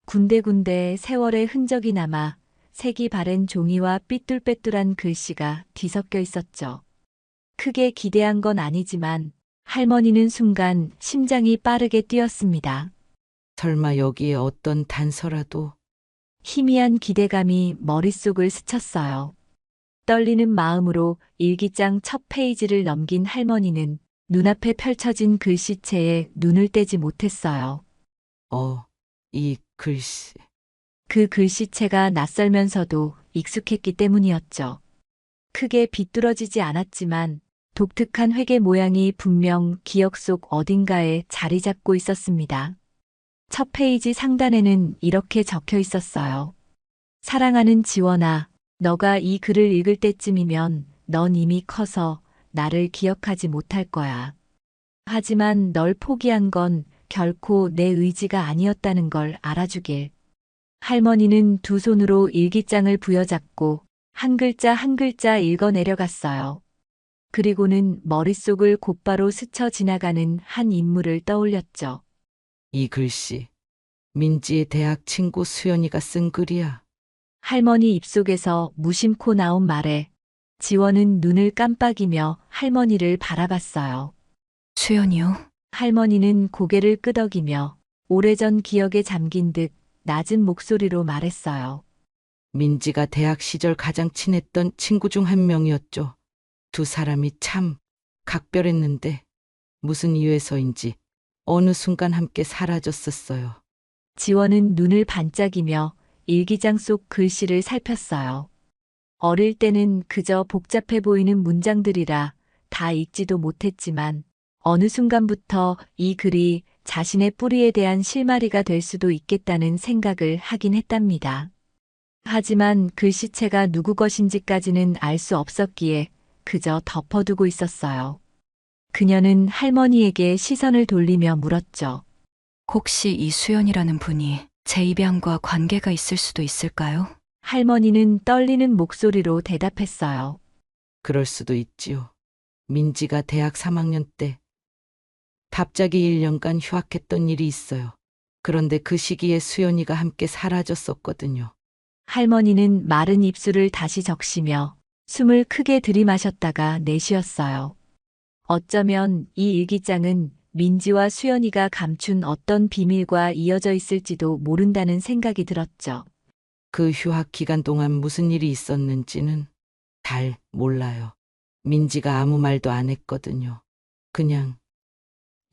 군데군데 세월의 흔적이 남아 색이 바랜 종이와 삐뚤빼뚤한 글씨가 뒤섞여 있었죠. 크게 기대한 건 아니지만 할머니는 순간 심장이 빠르게 뛰었습니다. 설마 여기에 어떤 단서라도. 희미한 기대감이 머릿속을 스쳤어요. 떨리는 마음으로 일기장 첫 페이지를 넘긴 할머니는 눈앞에 펼쳐진 글씨체에 눈을 떼지 못했어요. 이 글씨. 그 글씨체가 낯설면서도 익숙했기 때문이었죠. 크게 비뚤어지지 않았지만 독특한 회계 모양이 분명 기억 속 어딘가에 자리 잡고 있었습니다. 첫 페이지 상단에는 이렇게 적혀 있었어요. 사랑하는 지원아, 너가 이 글을 읽을 때쯤이면 넌 이미 커서 나를 기억하지 못할 거야. 하지만 널 포기한 건 결코 내 의지가 아니었다는 걸 알아주길. 할머니는 두 손으로 일기장을 부여잡고 한 글자 한 글자 읽어 내려갔어요. 그리고는 머릿속을 곧바로 스쳐 지나가는 한 인물을 떠올렸죠. 이 글씨, 민지의 대학 친구 수연이가 쓴 글이야. 할머니 입속에서 무심코 나온 말에 지원은 눈을 깜빡이며 할머니를 바라봤어요. 수연이요? 할머니는 고개를 끄덕이며 오래전 기억에 잠긴 듯 낮은 목소리로 말했어요. 민지가 대학 시절 가장 친했던 친구 중 한 명이었죠. 두 사람이 참 각별했는데 무슨 이유에서인지 어느 순간 함께 사라졌었어요. 지원은 눈을 반짝이며 일기장 속 글씨를 살폈어요. 어릴 때는 그저 복잡해 보이는 문장들이라 다 읽지도 못했지만 어느 순간부터 이 글이 자신의 뿌리에 대한 실마리가 될 수도 있겠다는 생각을 하긴 했답니다. 하지만 글씨체가 누구 것인지까지는 알 수 없었기에 그저 덮어두고 있었어요. 그녀는 할머니에게 시선을 돌리며 물었죠. 혹시 이 수연이라는 분이 제 입양과 관계가 있을 수도 있을까요? 할머니는 떨리는 목소리로 대답했어요. 그럴 수도 있지요. 민지가 대학 3학년 때 갑자기 1년간 휴학했던 일이 있어요. 그런데 그 시기에 수연이가 함께 사라졌었거든요. 할머니는 마른 입술을 다시 적시며 숨을 크게 들이마셨다가 내쉬었어요. 어쩌면 이 일기장은 민지와 수연이가 감춘 어떤 비밀과 이어져 있을지도 모른다는 생각이 들었죠. 그 휴학 기간 동안 무슨 일이 있었는지는 잘 몰라요. 민지가 아무 말도 안 했거든요. 그냥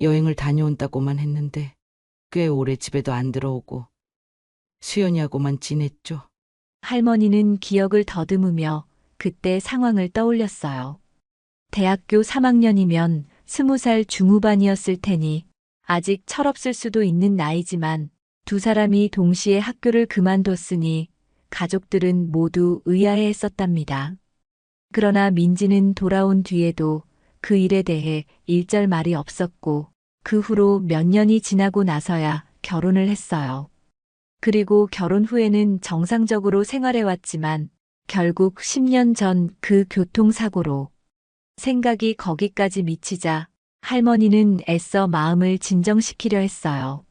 여행을 다녀온다고만 했는데 꽤 오래 집에도 안 들어오고 수연이하고만 지냈죠. 할머니는 기억을 더듬으며 그때 상황을 떠올렸어요. 대학교 3학년이면 20살 중후반이었을 테니 아직 철없을 수도 있는 나이지만 두 사람이 동시에 학교를 그만뒀으니 가족들은 모두 의아해 했었답니다. 그러나 민지는 돌아온 뒤에도 그 일에 대해 일절 말이 없었고 그 후로 몇 년이 지나고 나서야 결혼을 했어요. 그리고 결혼 후에는 정상적으로 생활해왔지만 결국 10년 전 그 교통사고로 생각이 거기까지 미치자 할머니는 애써 마음을 진정시키려 했어요.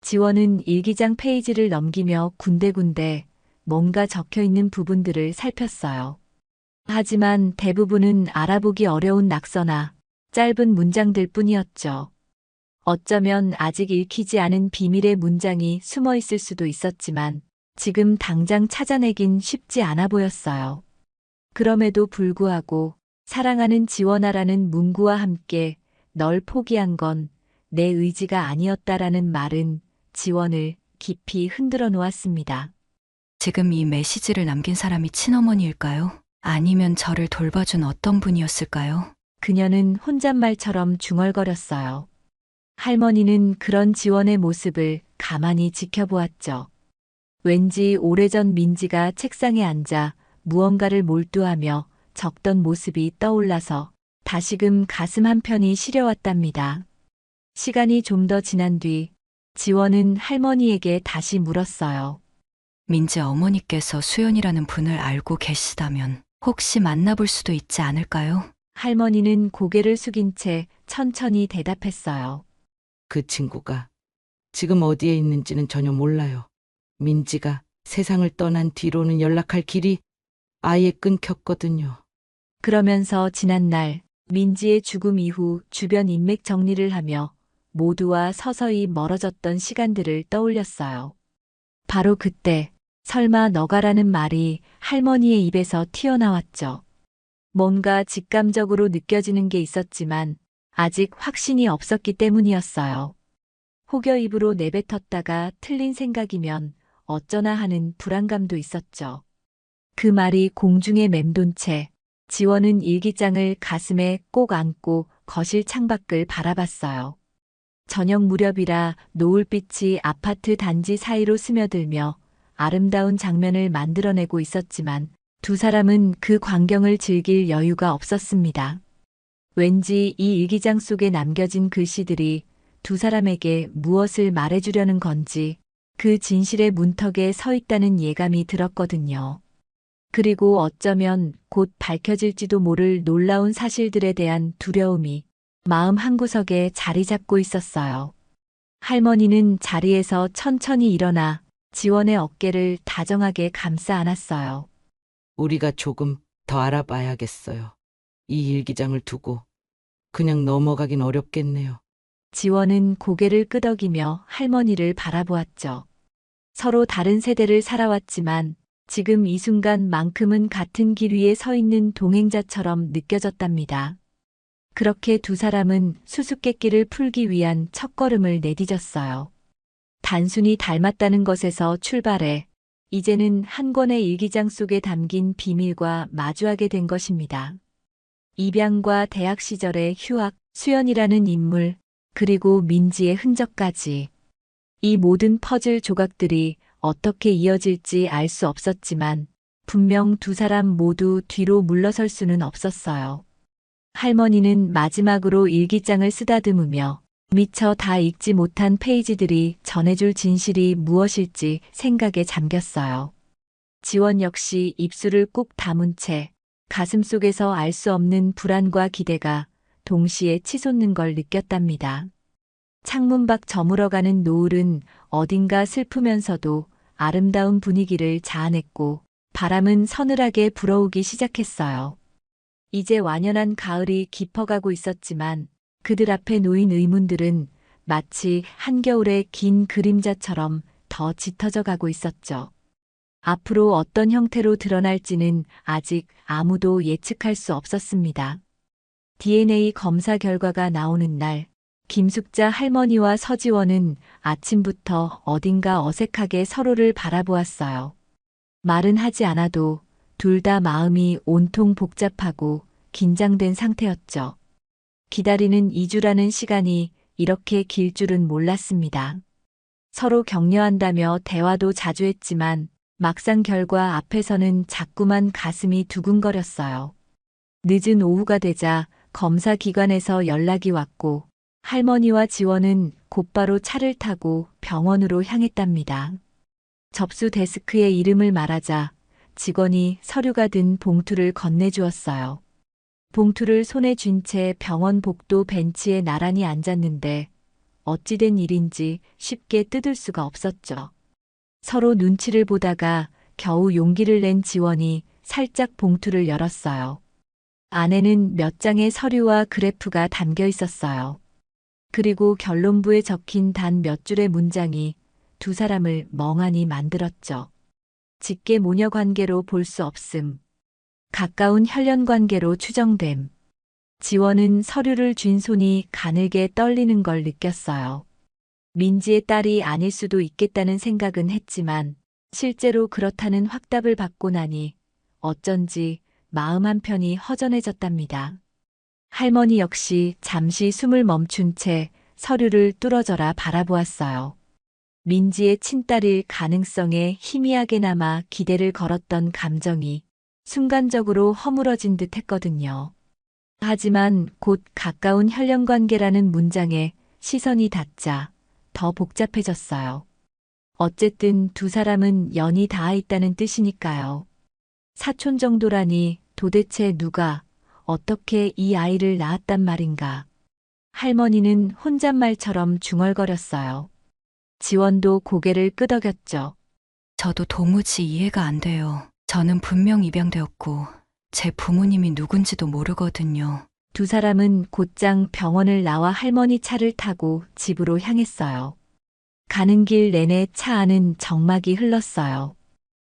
지원은 일기장 페이지를 넘기며 군데군데 뭔가 적혀 있는 부분들을 살폈어요. 하지만 대부분은 알아보기 어려운 낙서나 짧은 문장들 뿐이었죠. 어쩌면 아직 읽히지 않은 비밀의 문장이 숨어 있을 수도 있었지만 지금 당장 찾아내긴 쉽지 않아 보였어요. 그럼에도 불구하고 사랑하는 지원아라는 문구와 함께 널 포기한 건 내 의지가 아니었다라는 말은 지원을 깊이 흔들어 놓았습니다. 지금 이 메시지를 남긴 사람이 친어머니일까요? 아니면 저를 돌봐준 어떤 분이었을까요? 그녀는 혼잣말처럼 중얼거렸어요. 할머니는 그런 지원의 모습을 가만히 지켜보았죠. 왠지 오래전 민지가 책상에 앉아 무언가를 몰두하며 적던 모습이 떠올라서 다시금 가슴 한편이 시려왔답니다. 시간이 좀 더 지난 뒤 지원은 할머니에게 다시 물었어요. 민지 어머니께서 수연이라는 분을 알고 계시다면 혹시 만나볼 수도 있지 않을까요? 할머니는 고개를 숙인 채 천천히 대답했어요. 그 친구가 지금 어디에 있는지는 전혀 몰라요. 민지가 세상을 떠난 뒤로는 연락할 길이 아예 끊겼거든요. 그러면서 지난날 민지의 죽음 이후 주변 인맥 정리를 하며 모두와 서서히 멀어졌던 시간들을 떠올렸어요. 바로 그때 설마 너가라는 말이 할머니의 입에서 튀어나왔죠. 뭔가 직감적으로 느껴지는 게 있었지만 아직 확신이 없었기 때문이었어요. 혹여 입으로 내뱉었다가 틀린 생각이면 어쩌나 하는 불안감도 있었죠. 그 말이 공중에 맴돈 채 지원은 일기장을 가슴에 꼭 안고 거실 창밖을 바라봤어요. 저녁 무렵이라 노을빛이 아파트 단지 사이로 스며들며 아름다운 장면을 만들어내고 있었지만 두 사람은 그 광경을 즐길 여유가 없었습니다. 왠지 이 일기장 속에 남겨진 글씨들이 두 사람에게 무엇을 말해주려는 건지 그 진실의 문턱에 서 있다는 예감이 들었거든요. 그리고 어쩌면 곧 밝혀질지도 모를 놀라운 사실들에 대한 두려움이 마음 한구석에 자리 잡고 있었어요. 할머니는 자리에서 천천히 일어나 지원의 어깨를 다정하게 감싸 안았어요. 우리가 조금 더 알아봐야겠어요. 이 일기장을 두고 그냥 넘어가긴 어렵겠네요. 지원은 고개를 끄덕이며 할머니를 바라보았죠. 서로 다른 세대를 살아왔지만 지금 이 순간만큼은 같은 길 위에 서 있는 동행자처럼 느껴졌답니다. 그렇게 두 사람은 수수께끼를 풀기 위한 첫걸음을 내디뎠어요. 단순히 닮았다는 것에서 출발해 이제는 한 권의 일기장 속에 담긴 비밀과 마주하게 된 것입니다. 입양과 대학 시절의 휴학, 수연이라는 인물, 그리고 민지의 흔적까지. 이 모든 퍼즐 조각들이 어떻게 이어질지 알 수 없었지만 분명 두 사람 모두 뒤로 물러설 수는 없었어요. 할머니는 마지막으로 일기장을 쓰다듬으며 미처 다 읽지 못한 페이지들이 전해줄 진실이 무엇일지 생각에 잠겼어요. 지원 역시 입술을 꾹 다문 채 가슴 속에서 알 수 없는 불안과 기대가 동시에 치솟는 걸 느꼈답니다. 창문 밖 저물어가는 노을은 어딘가 슬프면서도 아름다운 분위기를 자아냈고 바람은 서늘하게 불어오기 시작했어요. 이제 완연한 가을이 깊어가고 있었지만 그들 앞에 놓인 의문들은 마치 한겨울의 긴 그림자처럼 더 짙어져 가고 있었죠. 앞으로 어떤 형태로 드러날지는 아직 아무도 예측할 수 없었습니다. DNA 검사 결과가 나오는 날, 김숙자 할머니와 서지원은 아침부터 어딘가 어색하게 서로를 바라보았어요. 말은 하지 않아도 둘 다 마음이 온통 복잡하고 긴장된 상태였죠. 기다리는 2주라는 시간이 이렇게 길 줄은 몰랐습니다. 서로 격려한다며 대화도 자주 했지만 막상 결과 앞에서는 자꾸만 가슴이 두근거렸어요. 늦은 오후가 되자 검사 기관에서 연락이 왔고 할머니와 지원은 곧바로 차를 타고 병원으로 향했답니다. 접수 데스크에 이름을 말하자 직원이 서류가 든 봉투를 건네주었어요. 봉투를 손에 쥔 채 병원 복도 벤치에 나란히 앉았는데 어찌된 일인지 쉽게 뜯을 수가 없었죠. 서로 눈치를 보다가 겨우 용기를 낸 지원이 살짝 봉투를 열었어요. 안에는 몇 장의 서류와 그래프가 담겨 있었어요. 그리고 결론부에 적힌 단 몇 줄의 문장이 두 사람을 멍하니 만들었죠. 직계 모녀 관계로 볼 수 없음. 가까운 혈연 관계로 추정됨. 지원은 서류를 쥔 손이 가늘게 떨리는 걸 느꼈어요. 민지의 딸이 아닐 수도 있겠다는 생각은 했지만 실제로 그렇다는 확답을 받고 나니 어쩐지 마음 한편이 허전해졌답니다. 할머니 역시 잠시 숨을 멈춘 채 서류를 뚫어져라 바라보았어요. 민지의 친딸일 가능성에 희미하게나마 기대를 걸었던 감정이 순간적으로 허물어진 듯 했거든요. 하지만 곧 가까운 혈연관계라는 문장에 시선이 닿자 더 복잡해졌어요. 어쨌든 두 사람은 연이 닿아 있다는 뜻이니까요. 사촌 정도라니 도대체 누가 어떻게 이 아이를 낳았단 말인가. 할머니는 혼잣말처럼 중얼거렸어요. 지원도 고개를 끄덕였죠. 저도 도무지 이해가 안 돼요. 저는 분명 입양되었고 제 부모님이 누군지도 모르거든요. 두 사람은 곧장 병원을 나와 할머니 차를 타고 집으로 향했어요. 가는 길 내내 차 안은 적막이 흘렀어요.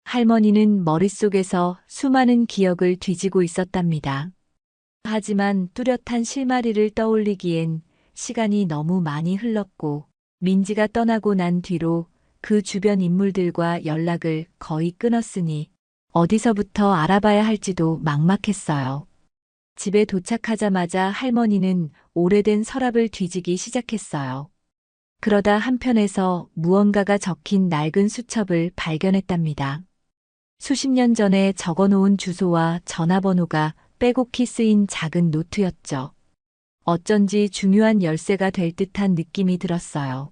할머니는 머릿속에서 수많은 기억을 뒤지고 있었답니다. 하지만 뚜렷한 실마리를 떠올리기엔 시간이 너무 많이 흘렀고 민지가 떠나고 난 뒤로 그 주변 인물들과 연락을 거의 끊었으니 어디서부터 알아봐야 할지도 막막했어요. 집에 도착하자마자 할머니는 오래된 서랍을 뒤지기 시작했어요. 그러다 한편에서 무언가가 적힌 낡은 수첩을 발견했답니다. 수십 년 전에 적어놓은 주소와 전화번호가 빼곡히 쓰인 작은 노트였죠. 어쩐지 중요한 열쇠가 될 듯한 느낌이 들었어요.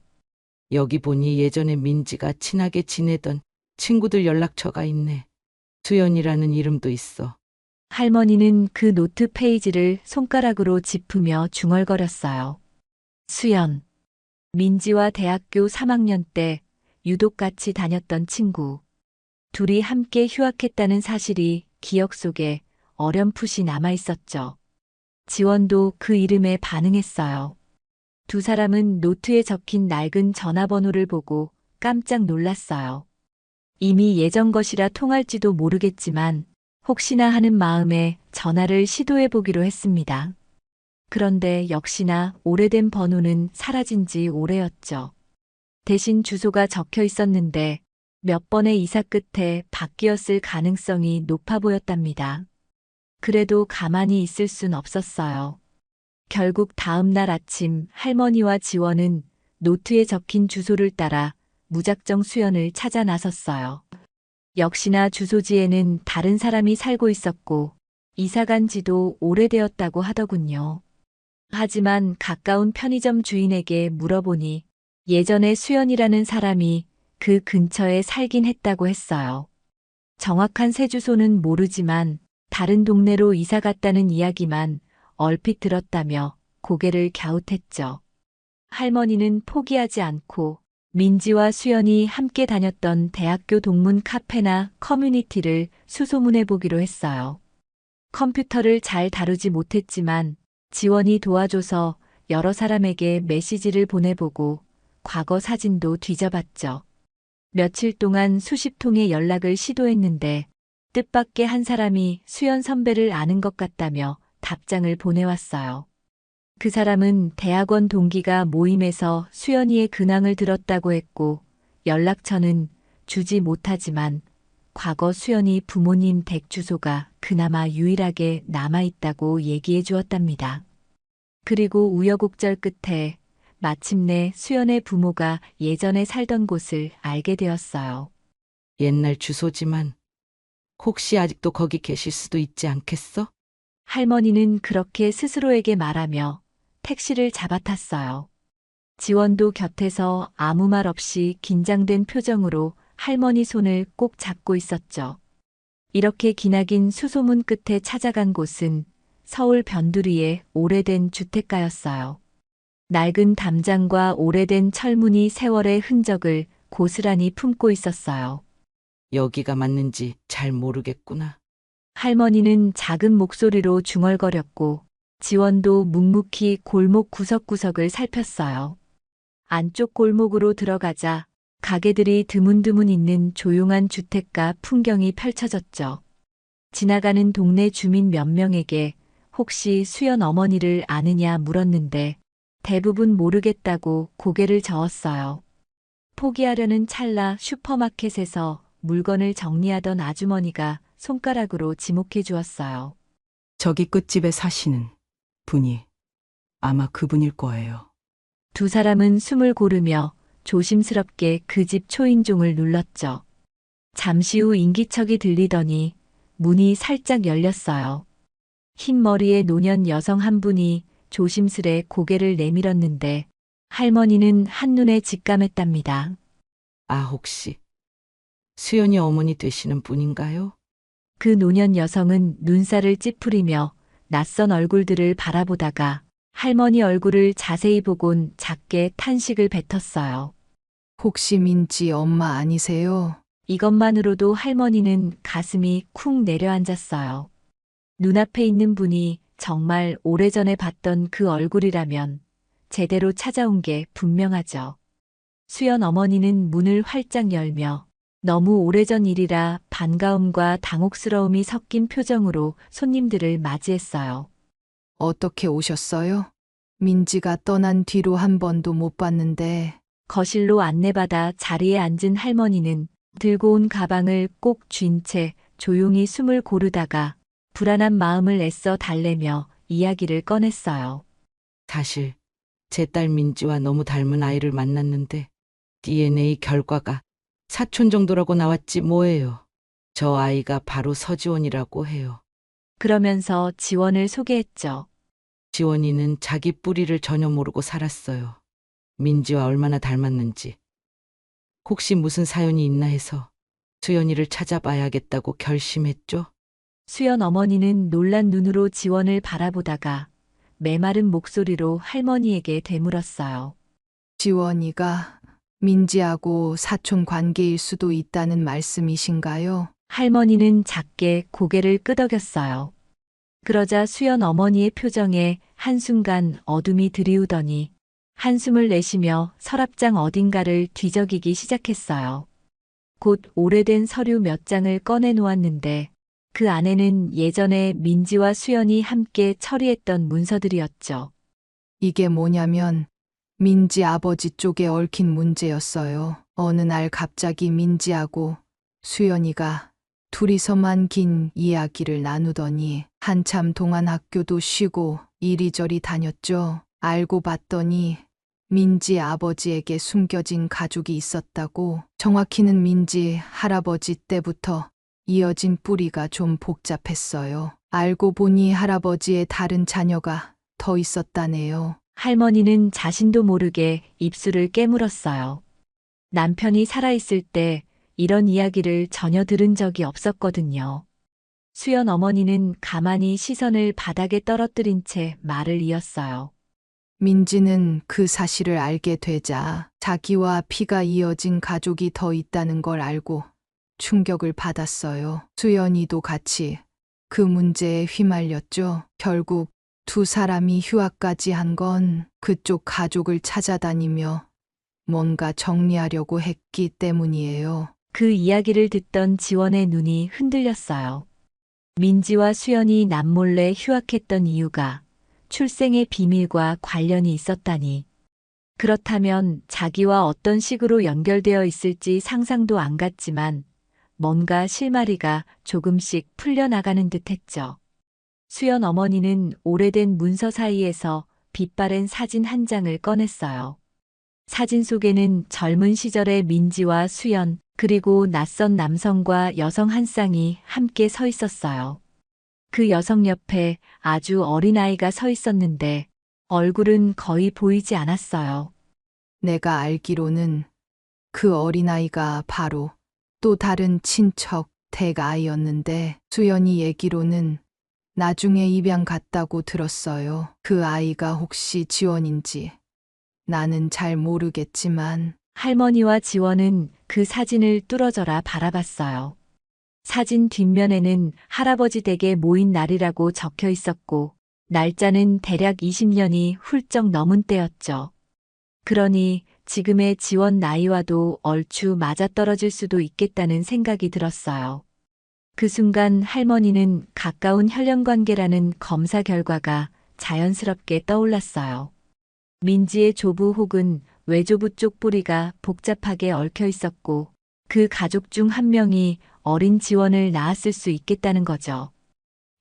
여기 보니 예전에 민지가 친하게 지내던 친구들 연락처가 있네. 수연이라는 이름도 있어. 할머니는 그 노트 페이지를 손가락으로 짚으며 중얼거렸어요. 수연. 민지와 대학교 3학년 때 유독 같이 다녔던 친구. 둘이 함께 휴학했다는 사실이 기억 속에 어렴풋이 남아 있었죠. 지원도 그 이름에 반응했어요. 두 사람은 노트에 적힌 낡은 전화번호를 보고 깜짝 놀랐어요. 이미 예전 것이라 통할지도 모르겠지만 혹시나 하는 마음에 전화를 시도해 보기로 했습니다. 그런데 역시나 오래된 번호는 사라진 지 오래였죠. 대신 주소가 적혀 있었는데 몇 번의 이사 끝에 바뀌었을 가능성이 높아 보였답니다. 그래도 가만히 있을 순 없었어요. 결국 다음 날 아침 할머니와 지원은 노트에 적힌 주소를 따라 무작정 수연을 찾아 나섰어요. 역시나 주소지에는 다른 사람이 살고 있었고 이사 간 지도 오래되었다고 하더군요. 하지만 가까운 편의점 주인에게 물어보니 예전에 수연이라는 사람이 그 근처에 살긴 했다고 했어요. 정확한 새 주소는 모르지만 다른 동네로 이사 갔다는 이야기만 얼핏 들었다며 고개를 갸웃했죠. 할머니는 포기하지 않고 민지와 수연이 함께 다녔던 대학교 동문 카페나 커뮤니티를 수소문해 보기로 했어요. 컴퓨터를 잘 다루지 못했지만 지원이 도와줘서 여러 사람에게 메시지를 보내보고 과거 사진도 뒤져봤죠. 며칠 동안 수십 통의 연락을 시도했는데 뜻밖의 한 사람이 수연 선배를 아는 것 같다며 답장을 보내왔어요. 그 사람은 대학원 동기가 모임에서 수연이의 근황을 들었다고 했고 연락처는 주지 못하지만 과거 수연이 부모님 댁 주소가 그나마 유일하게 남아있다고 얘기해 주었답니다. 그리고 우여곡절 끝에 마침내 수연의 부모가 예전에 살던 곳을 알게 되었어요. 옛날 주소지만 혹시 아직도 거기 계실 수도 있지 않겠어? 할머니는 그렇게 스스로에게 말하며 택시를 잡아탔어요. 지원도 곁에서 아무 말 없이 긴장된 표정으로 할머니 손을 꼭 잡고 있었죠. 이렇게 기나긴 수소문 끝에 찾아간 곳은 서울 변두리의 오래된 주택가였어요. 낡은 담장과 오래된 철문이 세월의 흔적을 고스란히 품고 있었어요. 여기가 맞는지 잘 모르겠구나. 할머니는 작은 목소리로 중얼거렸고 지원도 묵묵히 골목 구석구석을 살폈어요. 안쪽 골목으로 들어가자 가게들이 드문드문 있는 조용한 주택가 풍경이 펼쳐졌죠. 지나가는 동네 주민 몇 명에게 혹시 수연 어머니를 아느냐 물었는데 대부분 모르겠다고 고개를 저었어요. 포기하려는 찰나 슈퍼마켓에서 물건을 정리하던 아주머니가 손가락으로 지목해 주었어요. 저기 끝집에 사시는 분이 아마 그분일 거예요. 두 사람은 숨을 고르며 조심스럽게 그 집 초인종을 눌렀죠. 잠시 후 인기척이 들리더니 문이 살짝 열렸어요. 흰 머리의 노년 여성 한 분이 조심스레 고개를 내밀었는데 할머니는 한눈에 직감했답니다. 아, 혹시 수연이 어머니 되시는 분인가요? 그 노년 여성은 눈살을 찌푸리며 낯선 얼굴들을 바라보다가 할머니 얼굴을 자세히 보곤 작게 탄식을 뱉었어요. 혹시 민지 엄마 아니세요? 이것만으로도 할머니는 가슴이 쿵 내려앉았어요. 눈앞에 있는 분이 정말 오래전에 봤던 그 얼굴이라면 제대로 찾아온 게 분명하죠. 수연 어머니는 문을 활짝 열며 너무 오래전 일이라 반가움과 당혹스러움이 섞인 표정으로 손님들을 맞이했어요. 어떻게 오셨어요? 민지가 떠난 뒤로 한 번도 못 봤는데. 거실로 안내받아 자리에 앉은 할머니는 들고 온 가방을 꼭 쥔 채 조용히 숨을 고르다가 불안한 마음을 애써 달래며 이야기를 꺼냈어요. 사실 제 딸 민지와 너무 닮은 아이를 만났는데 DNA 결과가 사촌 정도라고 나왔지 뭐예요. 저 아이가 바로 서지원이라고 해요. 그러면서 지원을 소개했죠. 지원이는 자기 뿌리를 전혀 모르고 살았어요. 민지와 얼마나 닮았는지. 혹시 무슨 사연이 있나 해서 수연이를 찾아봐야겠다고 결심했죠. 수연 어머니는 놀란 눈으로 지원을 바라보다가 메마른 목소리로 할머니에게 되물었어요. 지원이가 민지하고 사촌 관계일 수도 있다는 말씀이신가요? 할머니는 작게 고개를 끄덕였어요. 그러자 수연 어머니의 표정에 한순간 어둠이 드리우더니 한숨을 내쉬며 서랍장 어딘가를 뒤적이기 시작했어요. 곧 오래된 서류 몇 장을 꺼내 놓았는데 그 안에는 예전에 민지와 수연이 함께 처리했던 문서들이었죠. 이게 뭐냐면 민지 아버지 쪽에 얽힌 문제였어요. 어느 날 갑자기 민지하고 수연이가 둘이서만 긴 이야기를 나누더니 한참 동안 학교도 쉬고 이리저리 다녔죠. 알고 봤더니 민지 아버지에게 숨겨진 가족이 있었다고. 정확히는 민지 할아버지 때부터 이어진 뿌리가 좀 복잡했어요. 알고 보니 할아버지의 다른 자녀가 더 있었다네요. 할머니는 자신도 모르게 입술을 깨물었어요. 남편이 살아있을 때 이런 이야기를 전혀 들은 적이 없었거든요. 수연 어머니는 가만히 시선을 바닥에 떨어뜨린 채 말을 이었어요. 민지는 그 사실을 알게 되자 자기와 피가 이어진 가족이 더 있다는 걸 알고 충격을 받았어요. 수연이도 같이 그 문제에 휘말렸죠. 결국 두 사람이 휴학까지 한 건 그쪽 가족을 찾아다니며 뭔가 정리하려고 했기 때문이에요. 그 이야기를 듣던 지원의 눈이 흔들렸어요. 민지와 수연이 남몰래 휴학했던 이유가 출생의 비밀과 관련이 있었다니. 그렇다면 자기와 어떤 식으로 연결되어 있을지 상상도 안 갔지만 뭔가 실마리가 조금씩 풀려나가는 듯했죠. 수연 어머니는 오래된 문서 사이에서 빛바랜 사진 한 장을 꺼냈어요. 사진 속에는 젊은 시절의 민지와 수연, 그리고 낯선 남성과 여성 한 쌍이 함께 서 있었어요. 그 여성 옆에 아주 어린 아이가 서 있었는데 얼굴은 거의 보이지 않았어요. 내가 알기로는 그 어린아이가 바로 또 다른 친척 댁 아이였는데 수연이 얘기로는 나중에 입양 갔다고 들었어요. 그 아이가 혹시 지원인지 나는 잘 모르겠지만 할머니와 지원은 그 사진을 뚫어져라 바라봤어요. 사진 뒷면에는 할아버지 댁에 모인 날이라고 적혀 있었고 날짜는 대략 20년이 훌쩍 넘은 때였죠. 그러니 지금의 지원 나이와도 얼추 맞아떨어질 수도 있겠다는 생각이 들었어요. 그 순간 할머니는 가까운 혈연관계라는 검사 결과가 자연스럽게 떠올랐어요. 민지의 조부 혹은 외조부 쪽 뿌리가 복잡하게 얽혀 있었고 그 가족 중 한 명이 어린 지원을 낳았을 수 있겠다는 거죠.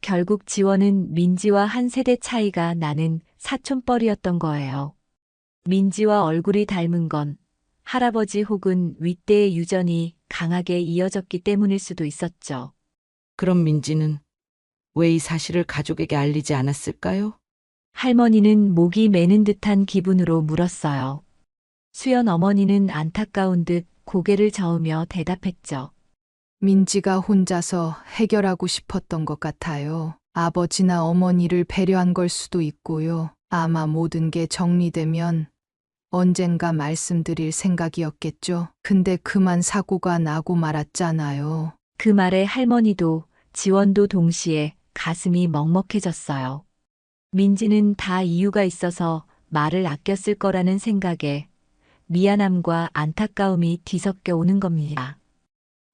결국 지원은 민지와 한 세대 차이가 나는 사촌뻘이었던 거예요. 민지와 얼굴이 닮은 건 할아버지 혹은 윗대의 유전이 강하게 이어졌기 때문일 수도 있었죠. 그럼 민지는 왜 이 사실을 가족에게 알리지 않았을까요? 할머니는 목이 메는 듯한 기분으로 물었어요. 수연 어머니는 안타까운 듯 고개를 저으며 대답했죠. 민지가 혼자서 해결하고 싶었던 것 같아요. 아버지나 어머니를 배려한 걸 수도 있고요. 아마 모든 게 정리되면 언젠가 말씀드릴 생각이었겠죠. 근데 그만 사고가 나고 말았잖아요. 그 말에 할머니도 지원도 동시에 가슴이 먹먹해졌어요. 민지는 다 이유가 있어서 말을 아꼈을 거라는 생각에 미안함과 안타까움이 뒤섞여 오는 겁니다.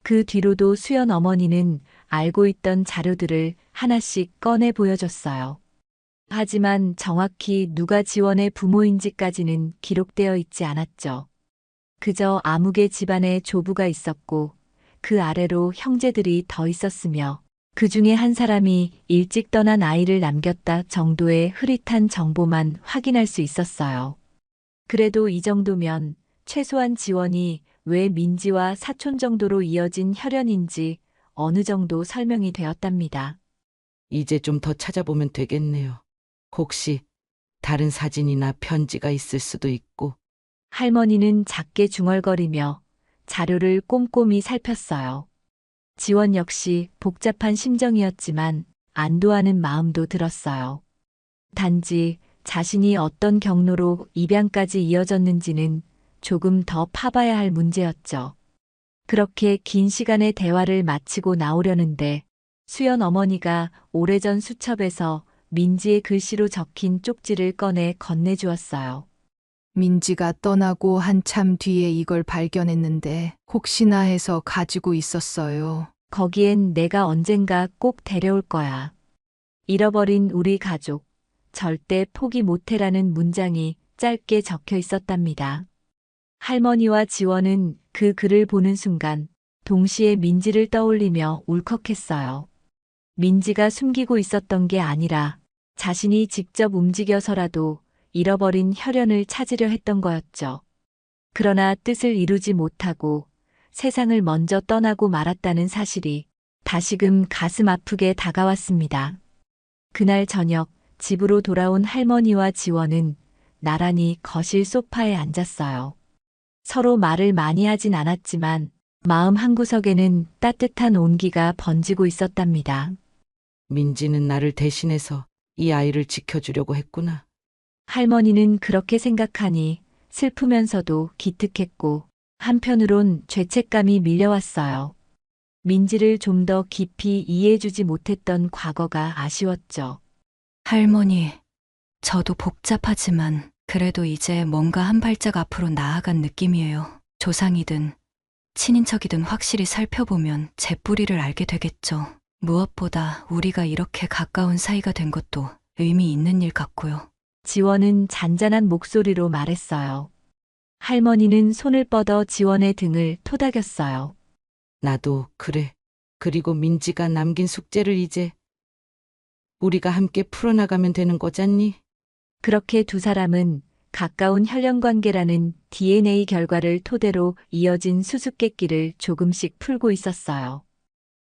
그 뒤로도 수연 어머니는 알고 있던 자료들을 하나씩 꺼내 보여줬어요. 하지만 정확히 누가 지원의 부모인지까지는 기록되어 있지 않았죠. 그저 아무개 집안에 조부가 있었고 그 아래로 형제들이 더 있었으며 그 중에 한 사람이 일찍 떠난 아이를 남겼다 정도의 흐릿한 정보만 확인할 수 있었어요. 그래도 이 정도면 최소한 지원이 왜 민지와 사촌 정도로 이어진 혈연인지 어느 정도 설명이 되었답니다. 이제 좀 더 찾아보면 되겠네요. 혹시 다른 사진이나 편지가 있을 수도 있고. 할머니는 작게 중얼거리며 자료를 꼼꼼히 살폈어요. 지원 역시 복잡한 심정이었지만 안도하는 마음도 들었어요. 단지 자신이 어떤 경로로 입양까지 이어졌는지는 조금 더 파봐야 할 문제였죠. 그렇게 긴 시간의 대화를 마치고 나오려는데 수연 어머니가 오래전 수첩에서 민지의 글씨로 적힌 쪽지를 꺼내 건네주었어요. 민지가 떠나고 한참 뒤에 이걸 발견했는데 혹시나 해서 가지고 있었어요. 거기엔 내가 언젠가 꼭 데려올 거야. 잃어버린 우리 가족, 절대 포기 못해라는 문장이 짧게 적혀 있었답니다. 할머니와 지원은 그 글을 보는 순간 동시에 민지를 떠올리며 울컥했어요. 민지가 숨기고 있었던 게 아니라 자신이 직접 움직여서라도 잃어버린 혈연을 찾으려 했던 거였죠. 그러나 뜻을 이루지 못하고 세상을 먼저 떠나고 말았다는 사실이 다시금 가슴 아프게 다가왔습니다. 그날 저녁 집으로 돌아온 할머니와 지원은 나란히 거실 소파에 앉았어요. 서로 말을 많이 하진 않았지만 마음 한구석에는 따뜻한 온기가 번지고 있었답니다. 민지는 나를 대신해서 이 아이를 지켜주려고 했구나. 할머니는 그렇게 생각하니 슬프면서도 기특했고 한편으론 죄책감이 밀려왔어요. 민지를 좀 더 깊이 이해해주지 못했던 과거가 아쉬웠죠. 할머니, 저도 복잡하지만 그래도 이제 뭔가 한 발짝 앞으로 나아간 느낌이에요. 조상이든 친인척이든 확실히 살펴보면 제 뿌리를 알게 되겠죠. 무엇보다 우리가 이렇게 가까운 사이가 된 것도 의미 있는 일 같고요. 지원은 잔잔한 목소리로 말했어요. 할머니는 손을 뻗어 지원의 등을 토닥였어요. 나도 그래. 그리고 민지가 남긴 숙제를 이제 우리가 함께 풀어나가면 되는 거잖니? 그렇게 두 사람은 가까운 혈연 관계라는 DNA 결과를 토대로 이어진 수수께끼를 조금씩 풀고 있었어요.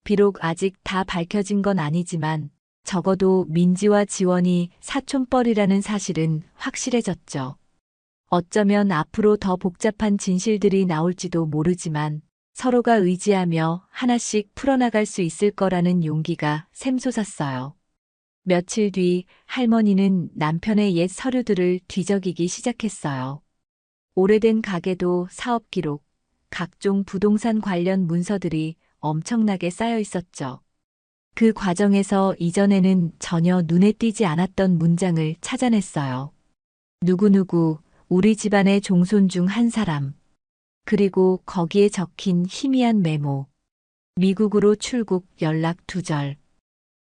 비록 아직 다 밝혀진 건 아니지만 적어도 민지와 지원이 사촌뻘이라는 사실은 확실해졌죠. 어쩌면 앞으로 더 복잡한 진실들이 나올지도 모르지만 서로가 의지하며 하나씩 풀어나갈 수 있을 거라는 용기가 샘솟았어요. 며칠 뒤 할머니는 남편의 옛 서류들을 뒤적이기 시작했어요. 오래된 가계도 사업 기록, 각종 부동산 관련 문서들이 엄청나게 쌓여 있었죠. 그 과정에서 이전에는 전혀 눈에 띄지 않았던 문장을 찾아냈어요. 누구누구, 우리 집안의 종손 중 한 사람. 그리고 거기에 적힌 희미한 메모. 미국으로 출국 연락 2절.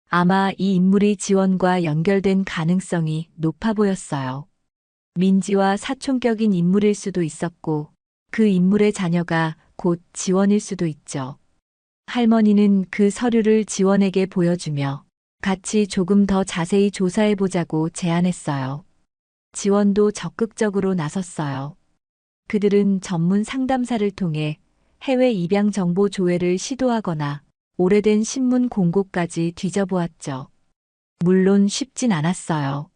아마 이 인물이 지원과 연결된 가능성이 높아 보였어요. 민지와 사촌격인 인물일 수도 있었고 그 인물의 자녀가 곧 지원일 수도 있죠. 할머니는 그 서류를 지원에게 보여주며 같이 조금 더 자세히 조사해보자고 제안했어요. 지원도 적극적으로 나섰어요. 그들은 전문 상담사를 통해 해외 입양 정보 조회를 시도하거나 오래된 신문 공고까지 뒤져보았죠. 물론 쉽진 않았어요.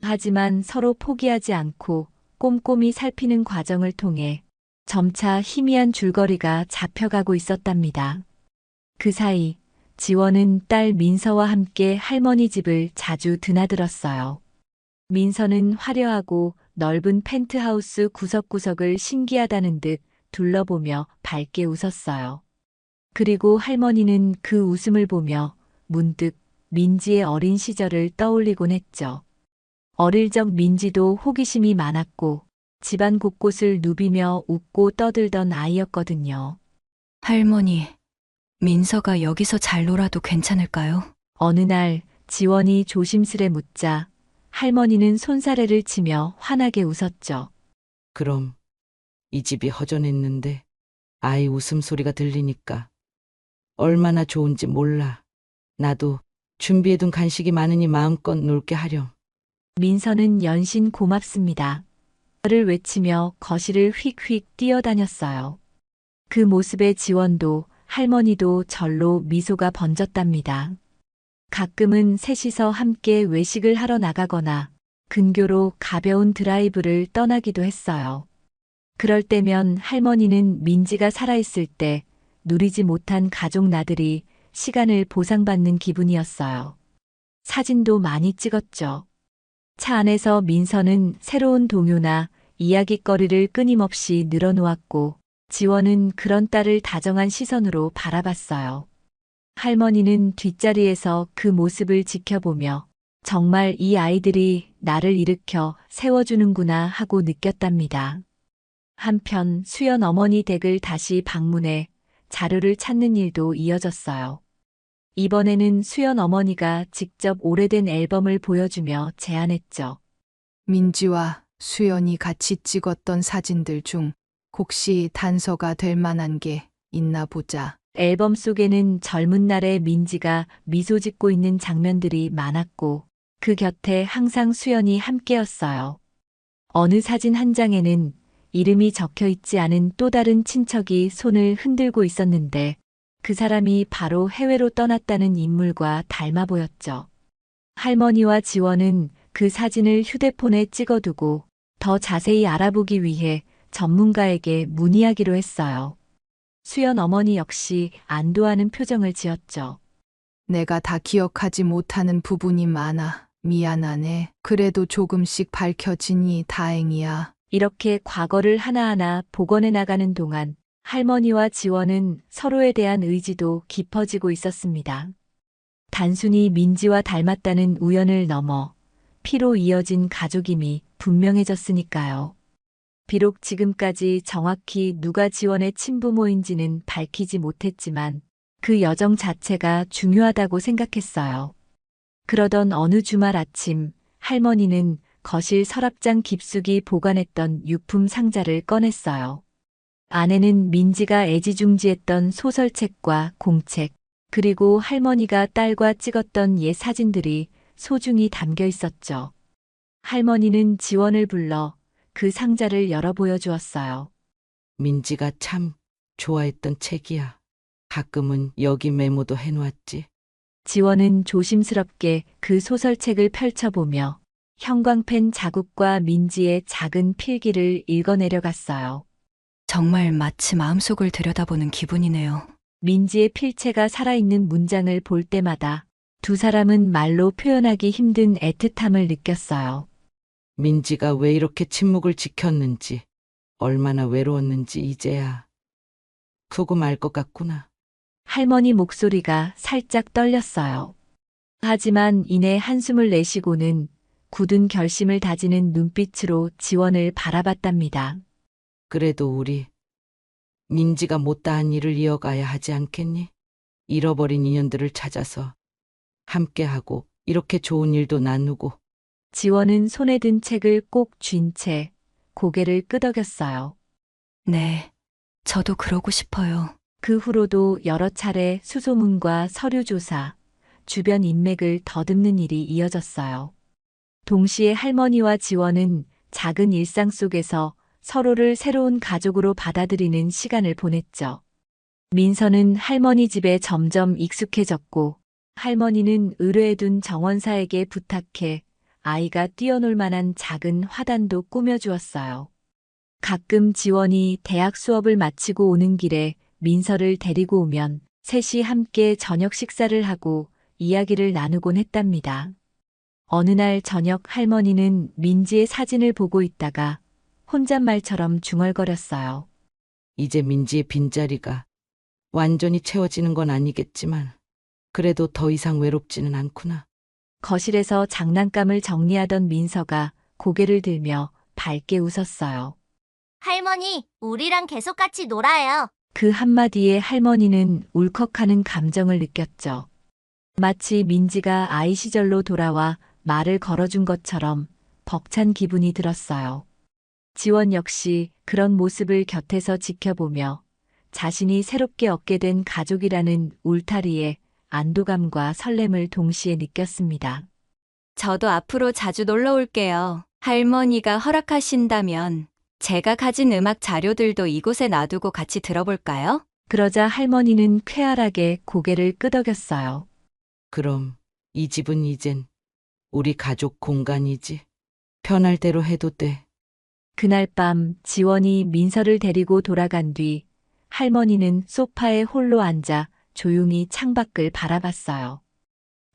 하지만 서로 포기하지 않고 꼼꼼히 살피는 과정을 통해 점차 희미한 줄거리가 잡혀가고 있었답니다. 그 사이 지원은 딸 민서와 함께 할머니 집을 자주 드나들었어요. 민서는 화려하고 넓은 펜트하우스 구석구석을 신기하다는 듯 둘러보며 밝게 웃었어요. 그리고 할머니는 그 웃음을 보며 문득 민지의 어린 시절을 떠올리곤 했죠. 어릴 적 민지도 호기심이 많았고 집안 곳곳을 누비며 웃고 떠들던 아이였거든요. 할머니, 민서가 여기서 잘 놀아도 괜찮을까요? 어느 날 지원이 조심스레 묻자 할머니는 손사래를 치며 환하게 웃었죠. 그럼 이 집이 허전했는데 아이 웃음소리가 들리니까 얼마나 좋은지 몰라. 나도 준비해둔 간식이 많으니 마음껏 놀게 하렴. 민서는 연신 고맙습니다. 를 외치며 거실을 휙휙 뛰어다녔어요. 그 모습에 지원도 할머니도 절로 미소가 번졌답니다. 가끔은 셋이서 함께 외식을 하러 나가거나 근교로 가벼운 드라이브를 떠나기도 했어요. 그럴 때면 할머니는 민지가 살아있을 때 누리지 못한 가족 나들이 시간을 보상받는 기분이었어요. 사진도 많이 찍었죠. 차 안에서 민서는 새로운 동요나 이야깃거리를 끊임없이 늘어놓았고, 지원은 그런 딸을 다정한 시선으로 바라봤어요. 할머니는 뒷자리에서 그 모습을 지켜보며 정말 이 아이들이 나를 일으켜 세워주는구나 하고 느꼈답니다. 한편 수연 어머니 댁을 다시 방문해 자료를 찾는 일도 이어졌어요. 이번에는 수연 어머니가 직접 오래된 앨범을 보여주며 제안했죠. 민지와 수연이 같이 찍었던 사진들 중 혹시 단서가 될 만한 게 있나 보자. 앨범 속에는 젊은 날의 민지가 미소 짓고 있는 장면들이 많았고, 그 곁에 항상 수연이 함께였어요. 어느 사진 한 장에는 이름이 적혀 있지 않은 또 다른 친척이 손을 흔들고 있었는데, 그 사람이 바로 해외로 떠났다는 인물과 닮아 보였죠. 할머니와 지원은 그 사진을 휴대폰에 찍어두고 더 자세히 알아보기 위해 전문가에게 문의하기로 했어요. 수연 어머니 역시 안도하는 표정을 지었죠. 내가 다 기억하지 못하는 부분이 많아. 미안하네. 그래도 조금씩 밝혀지니 다행이야. 이렇게 과거를 하나하나 복원해 나가는 동안 할머니와 지원은 서로에 대한 의지도 깊어지고 있었습니다. 단순히 민지와 닮았다는 우연을 넘어 피로 이어진 가족임이 분명해졌으니까요. 비록 지금까지 정확히 누가 지원의 친부모인지는 밝히지 못했지만 그 여정 자체가 중요하다고 생각했어요. 그러던 어느 주말 아침, 할머니는 거실 서랍장 깊숙이 보관했던 유품 상자를 꺼냈어요. 안에는 민지가 애지중지했던 소설책과 공책, 그리고 할머니가 딸과 찍었던 옛 사진들이 소중히 담겨 있었죠. 할머니는 지원을 불러 그 상자를 열어 보여주었어요. 민지가 참 좋아했던 책이야. 가끔은 여기 메모도 해놓았지. 지원은 조심스럽게 그 소설책을 펼쳐보며 형광펜 자국과 민지의 작은 필기를 읽어내려갔어요. 정말 마치 마음속을 들여다보는 기분이네요. 민지의 필체가 살아있는 문장을 볼 때마다 두 사람은 말로 표현하기 힘든 애틋함을 느꼈어요. 민지가 왜 이렇게 침묵을 지켰는지, 얼마나 외로웠는지 이제야 조금 알 것 같구나. 할머니 목소리가 살짝 떨렸어요. 하지만 이내 한숨을 내쉬고는 굳은 결심을 다지는 눈빛으로 지원을 바라봤답니다. 그래도 우리 민지가 못다한 일을 이어가야 하지 않겠니? 잃어버린 인연들을 찾아서 함께하고 이렇게 좋은 일도 나누고. 지원은 손에 든 책을 꼭 쥔 채 고개를 끄덕였어요. 네, 저도 그러고 싶어요. 그 후로도 여러 차례 수소문과 서류 조사, 주변 인맥을 더듬는 일이 이어졌어요. 동시에 할머니와 지원은 작은 일상 속에서 서로를 새로운 가족으로 받아들이는 시간을 보냈죠. 민서는 할머니 집에 점점 익숙해졌고, 할머니는 의뢰해둔 정원사에게 부탁해 아이가 뛰어놀 만한 작은 화단도 꾸며주었어요. 가끔 지원이 대학 수업을 마치고 오는 길에 민서를 데리고 오면 셋이 함께 저녁 식사를 하고 이야기를 나누곤 했답니다. 어느 날 저녁 할머니는 민지의 사진을 보고 있다가 혼잣말처럼 중얼거렸어요. 이제 민지의 빈자리가 완전히 채워지는 건 아니겠지만 그래도 더 이상 외롭지는 않구나. 거실에서 장난감을 정리하던 민서가 고개를 들며 밝게 웃었어요. 할머니, 우리랑 계속 같이 놀아요. 그 한마디에 할머니는 울컥하는 감정을 느꼈죠. 마치 민지가 아이 시절로 돌아와 말을 걸어준 것처럼 벅찬 기분이 들었어요. 지원 역시 그런 모습을 곁에서 지켜보며 자신이 새롭게 얻게 된 가족이라는 울타리에 안도감과 설렘을 동시에 느꼈습니다. 저도 앞으로 자주 놀러 올게요. 할머니가 허락하신다면 제가 가진 음악 자료들도 이곳에 놔두고 같이 들어볼까요? 그러자 할머니는 쾌활하게 고개를 끄덕였어요. 그럼 이 집은 이젠 우리 가족 공간이지. 편할 대로 해도 돼. 그날 밤 지원이 민서를 데리고 돌아간 뒤 할머니는 소파에 홀로 앉아 조용히 창밖을 바라봤어요.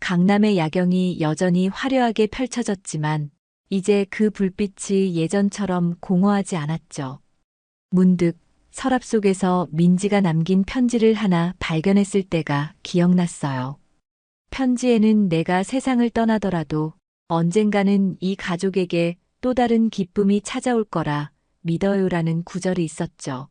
강남의 야경이 여전히 화려하게 펼쳐졌지만 이제 그 불빛이 예전처럼 공허하지 않았죠. 문득 서랍 속에서 민지가 남긴 편지를 하나 발견했을 때가 기억났어요. 편지에는 내가 세상을 떠나더라도 언젠가는 이 가족에게 또 다른 기쁨이 찾아올 거라 믿어요라는 구절이 있었죠.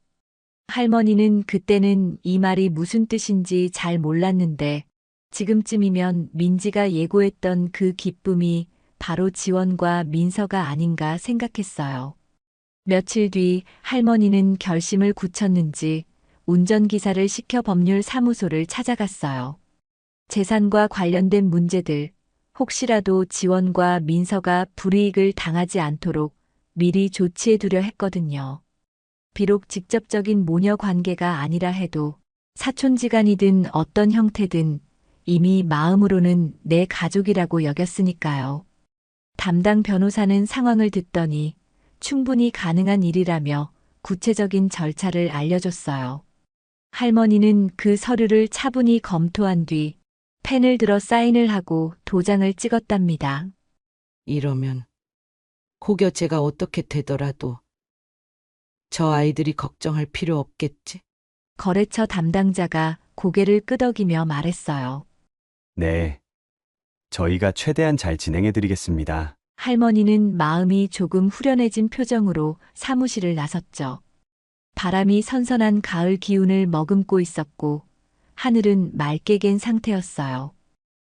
할머니는 그때는 이 말이 무슨 뜻인지 잘 몰랐는데 지금쯤이면 민지가 예고했던 그 기쁨이 바로 지원과 민서가 아닌가 생각했어요. 며칠 뒤 할머니는 결심을 굳혔는지 운전기사를 시켜 법률사무소를 찾아갔어요. 재산과 관련된 문제들, 혹시라도 지원과 민서가 불이익을 당하지 않도록 미리 조치해 두려 했거든요. 비록 직접적인 모녀 관계가 아니라 해도 사촌지간이든 어떤 형태든 이미 마음으로는 내 가족이라고 여겼으니까요. 담당 변호사는 상황을 듣더니 충분히 가능한 일이라며 구체적인 절차를 알려줬어요. 할머니는 그 서류를 차분히 검토한 뒤 펜을 들어 사인을 하고 도장을 찍었답니다. 이러면 혹여 제가 어떻게 되더라도 저 아이들이 걱정할 필요 없겠지? 거래처 담당자가 고개를 끄덕이며 말했어요. 네. 저희가 최대한 잘 진행해 드리겠습니다. 할머니는 마음이 조금 후련해진 표정으로 사무실을 나섰죠. 바람이 선선한 가을 기운을 머금고 있었고 하늘은 맑게 갠 상태였어요.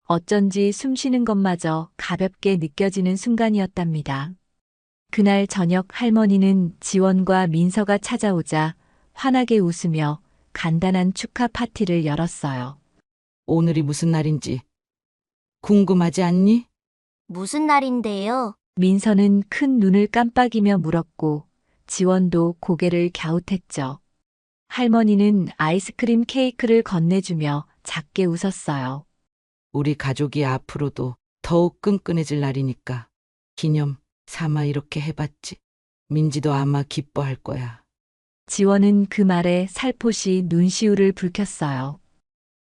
어쩐지 숨 쉬는 것마저 가볍게 느껴지는 순간이었답니다. 그날 저녁 할머니는 지원과 민서가 찾아오자 환하게 웃으며 간단한 축하 파티를 열었어요. 오늘이 무슨 날인지 궁금하지 않니? 무슨 날인데요? 민서는 큰 눈을 깜빡이며 물었고 지원도 고개를 갸웃했죠. 할머니는 아이스크림 케이크를 건네주며 작게 웃었어요. 우리 가족이 앞으로도 더욱 끈끈해질 날이니까 기념 삼아 이렇게 해봤지. 민지도 아마 기뻐할 거야. 지원은 그 말에 살포시 눈시울을 붉혔어요.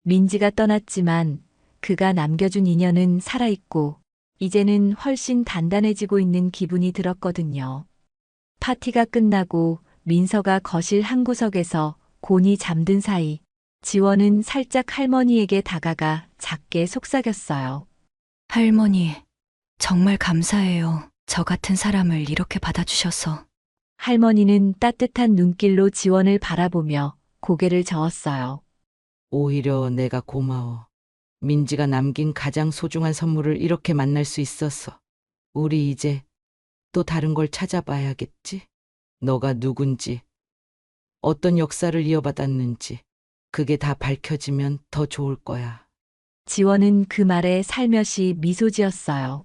민지가 떠났지만 그가 남겨준 인연은 살아있고 이제는 훨씬 단단해지고 있는 기분이 들었거든요. 파티가 끝나고 민서가 거실 한 구석에서 곤히 잠든 사이 지원은 살짝 할머니에게 다가가 작게 속삭였어요. 할머니, 정말 감사해요. 저 같은 사람을 이렇게 받아주셔서. 할머니는 따뜻한 눈길로 지원을 바라보며 고개를 저었어요. 오히려 내가 고마워. 민지가 남긴 가장 소중한 선물을 이렇게 만날 수 있었어. 우리 이제 또 다른 걸 찾아봐야겠지? 너가 누군지, 어떤 역사를 이어받았는지, 그게 다 밝혀지면 더 좋을 거야. 지원은 그 말에 살며시 미소 지었어요.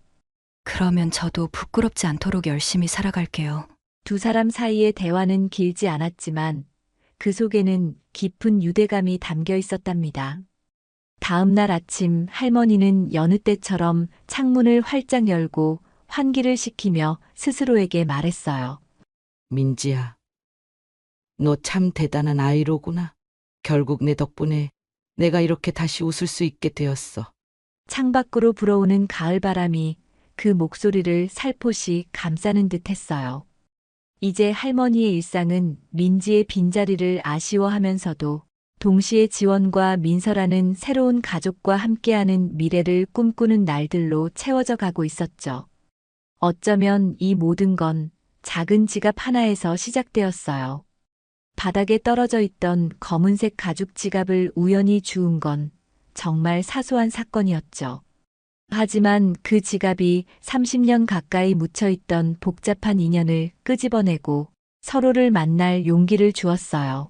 그러면 저도 부끄럽지 않도록 열심히 살아갈게요. 두 사람 사이의 대화는 길지 않았지만 그 속에는 깊은 유대감이 담겨 있었답니다. 다음 날 아침 할머니는 여느 때처럼 창문을 활짝 열고 환기를 시키며 스스로에게 말했어요. 민지야, 너 참 대단한 아이로구나. 결국 내 덕분에 내가 이렇게 다시 웃을 수 있게 되었어. 창밖으로 불어오는 가을바람이 그 목소리를 살포시 감싸는 듯 했어요. 이제 할머니의 일상은 민지의 빈자리를 아쉬워하면서도 동시에 지원과 민서라는 새로운 가족과 함께하는 미래를 꿈꾸는 날들로 채워져 가고 있었죠. 어쩌면 이 모든 건 작은 지갑 하나에서 시작되었어요. 바닥에 떨어져 있던 검은색 가죽 지갑을 우연히 주운 건 정말 사소한 사건이었죠. 하지만 그 지갑이 30년 가까이 묻혀있던 복잡한 인연을 끄집어내고 서로를 만날 용기를 주었어요.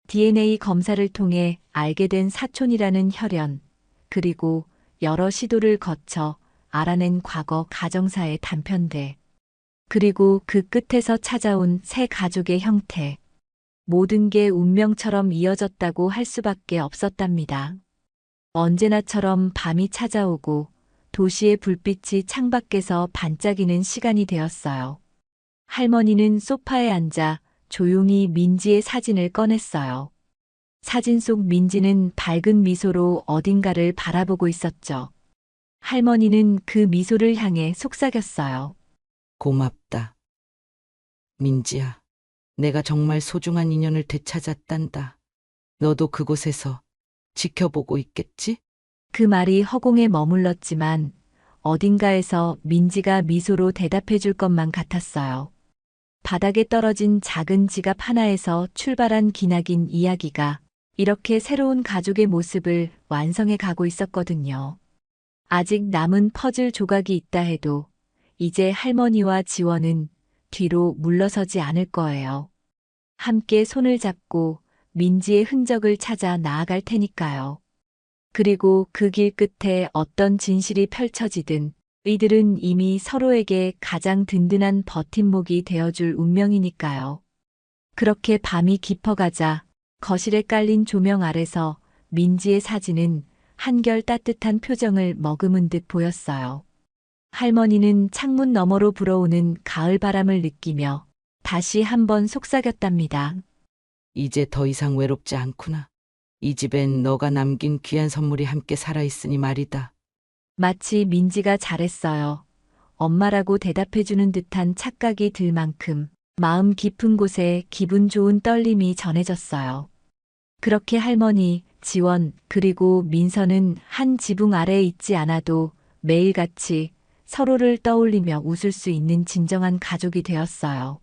DNA 검사를 통해 알게 된 사촌이라는 혈연, 그리고 여러 시도를 거쳐 알아낸 과거 가정사의 단편대, 그리고 그 끝에서 찾아온 새 가족의 형태. 모든 게 운명처럼 이어졌다고 할 수밖에 없었답니다. 언제나처럼 밤이 찾아오고 도시의 불빛이 창밖에서 반짝이는 시간이 되었어요. 할머니는 소파에 앉아 조용히 민지의 사진을 꺼냈어요. 사진 속 민지는 밝은 미소로 어딘가를 바라보고 있었죠. 할머니는 그 미소를 향해 속삭였어요. 고맙다. 민지야, 내가 정말 소중한 인연을 되찾았단다. 너도 그곳에서 지켜보고 있겠지? 그 말이 허공에 머물렀지만 어딘가에서 민지가 미소로 대답해 줄 것만 같았어요. 바닥에 떨어진 작은 지갑 하나에서 출발한 기나긴 이야기가 이렇게 새로운 가족의 모습을 완성해 가고 있었거든요. 아직 남은 퍼즐 조각이 있다 해도 이제 할머니와 지원은 뒤로 물러서지 않을 거예요. 함께 손을 잡고 민지의 흔적을 찾아 나아갈 테니까요. 그리고 그 길 끝에 어떤 진실이 펼쳐지든 이들은 이미 서로에게 가장 든든한 버팀목이 되어줄 운명이니까요. 그렇게 밤이 깊어가자 거실에 깔린 조명 아래서 민지의 사진은 한결 따뜻한 표정을 머금은 듯 보였어요. 할머니는 창문 너머로 불어오는 가을 바람을 느끼며 다시 한번 속삭였답니다. 이제 더 이상 외롭지 않구나. 이 집엔 너가 남긴 귀한 선물이 함께 살아있으니 말이다. 마치 민지가 잘했어요. 엄마라고 대답해주는 듯한 착각이 들 만큼 마음 깊은 곳에 기분 좋은 떨림이 전해졌어요. 그렇게 할머니, 지원, 그리고 민서는 한 지붕 아래에 있지 않아도 매일같이 서로를 떠올리며 웃을 수 있는 진정한 가족이 되었어요.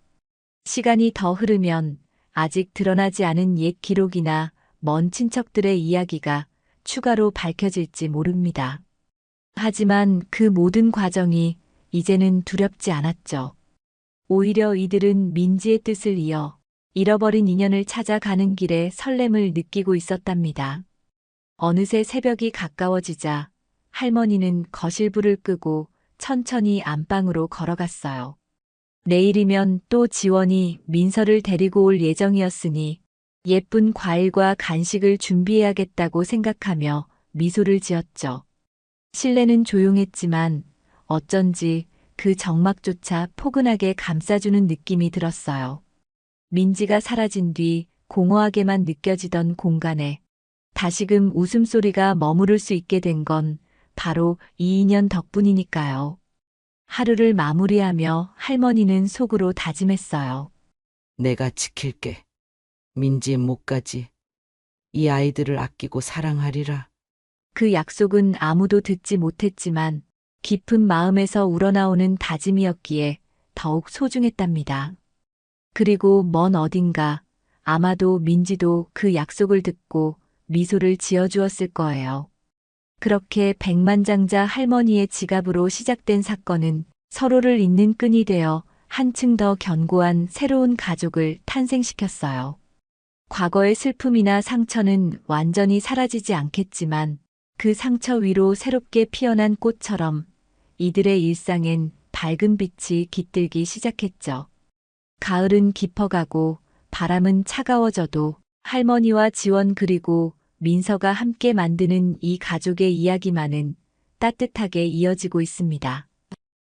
시간이 더 흐르면 아직 드러나지 않은 옛 기록이나 먼 친척들의 이야기가 추가로 밝혀질지 모릅니다. 하지만 그 모든 과정이 이제는 두렵지 않았죠. 오히려 이들은 민지의 뜻을 이어 잃어버린 인연을 찾아가는 길에 설렘을 느끼고 있었답니다. 어느새 새벽이 가까워지자 할머니는 거실불을 끄고 천천히 안방으로 걸어갔어요. 내일이면 또 지원이 민서를 데리고 올 예정이었으니 예쁜 과일과 간식을 준비해야겠다고 생각하며 미소를 지었죠. 실내는 조용했지만 어쩐지 그 정막조차 포근하게 감싸주는 느낌이 들었어요. 민지가 사라진 뒤 공허하게만 느껴지던 공간에 다시금 웃음소리가 머무를 수 있게 된 건 바로 이 인연 덕분이니까요. 하루를 마무리하며 할머니는 속으로 다짐했어요. 내가 지킬게. 민지의 목까지. 이 아이들을 아끼고 사랑하리라. 그 약속은 아무도 듣지 못했지만 깊은 마음에서 우러나오는 다짐이었기에 더욱 소중했답니다. 그리고 먼 어딘가 아마도 민지도 그 약속을 듣고 미소를 지어주었을 거예요. 그렇게 백만장자 할머니의 지갑으로 시작된 사건은 서로를 잇는 끈이 되어 한층 더 견고한 새로운 가족을 탄생시켰어요. 과거의 슬픔이나 상처는 완전히 사라지지 않겠지만 그 상처 위로 새롭게 피어난 꽃처럼 이들의 일상엔 밝은 빛이 깃들기 시작했죠. 가을은 깊어가고 바람은 차가워져도 할머니와 지원 그리고 민서가 함께 만드는 이 가족의 이야기만은 따뜻하게 이어지고 있습니다.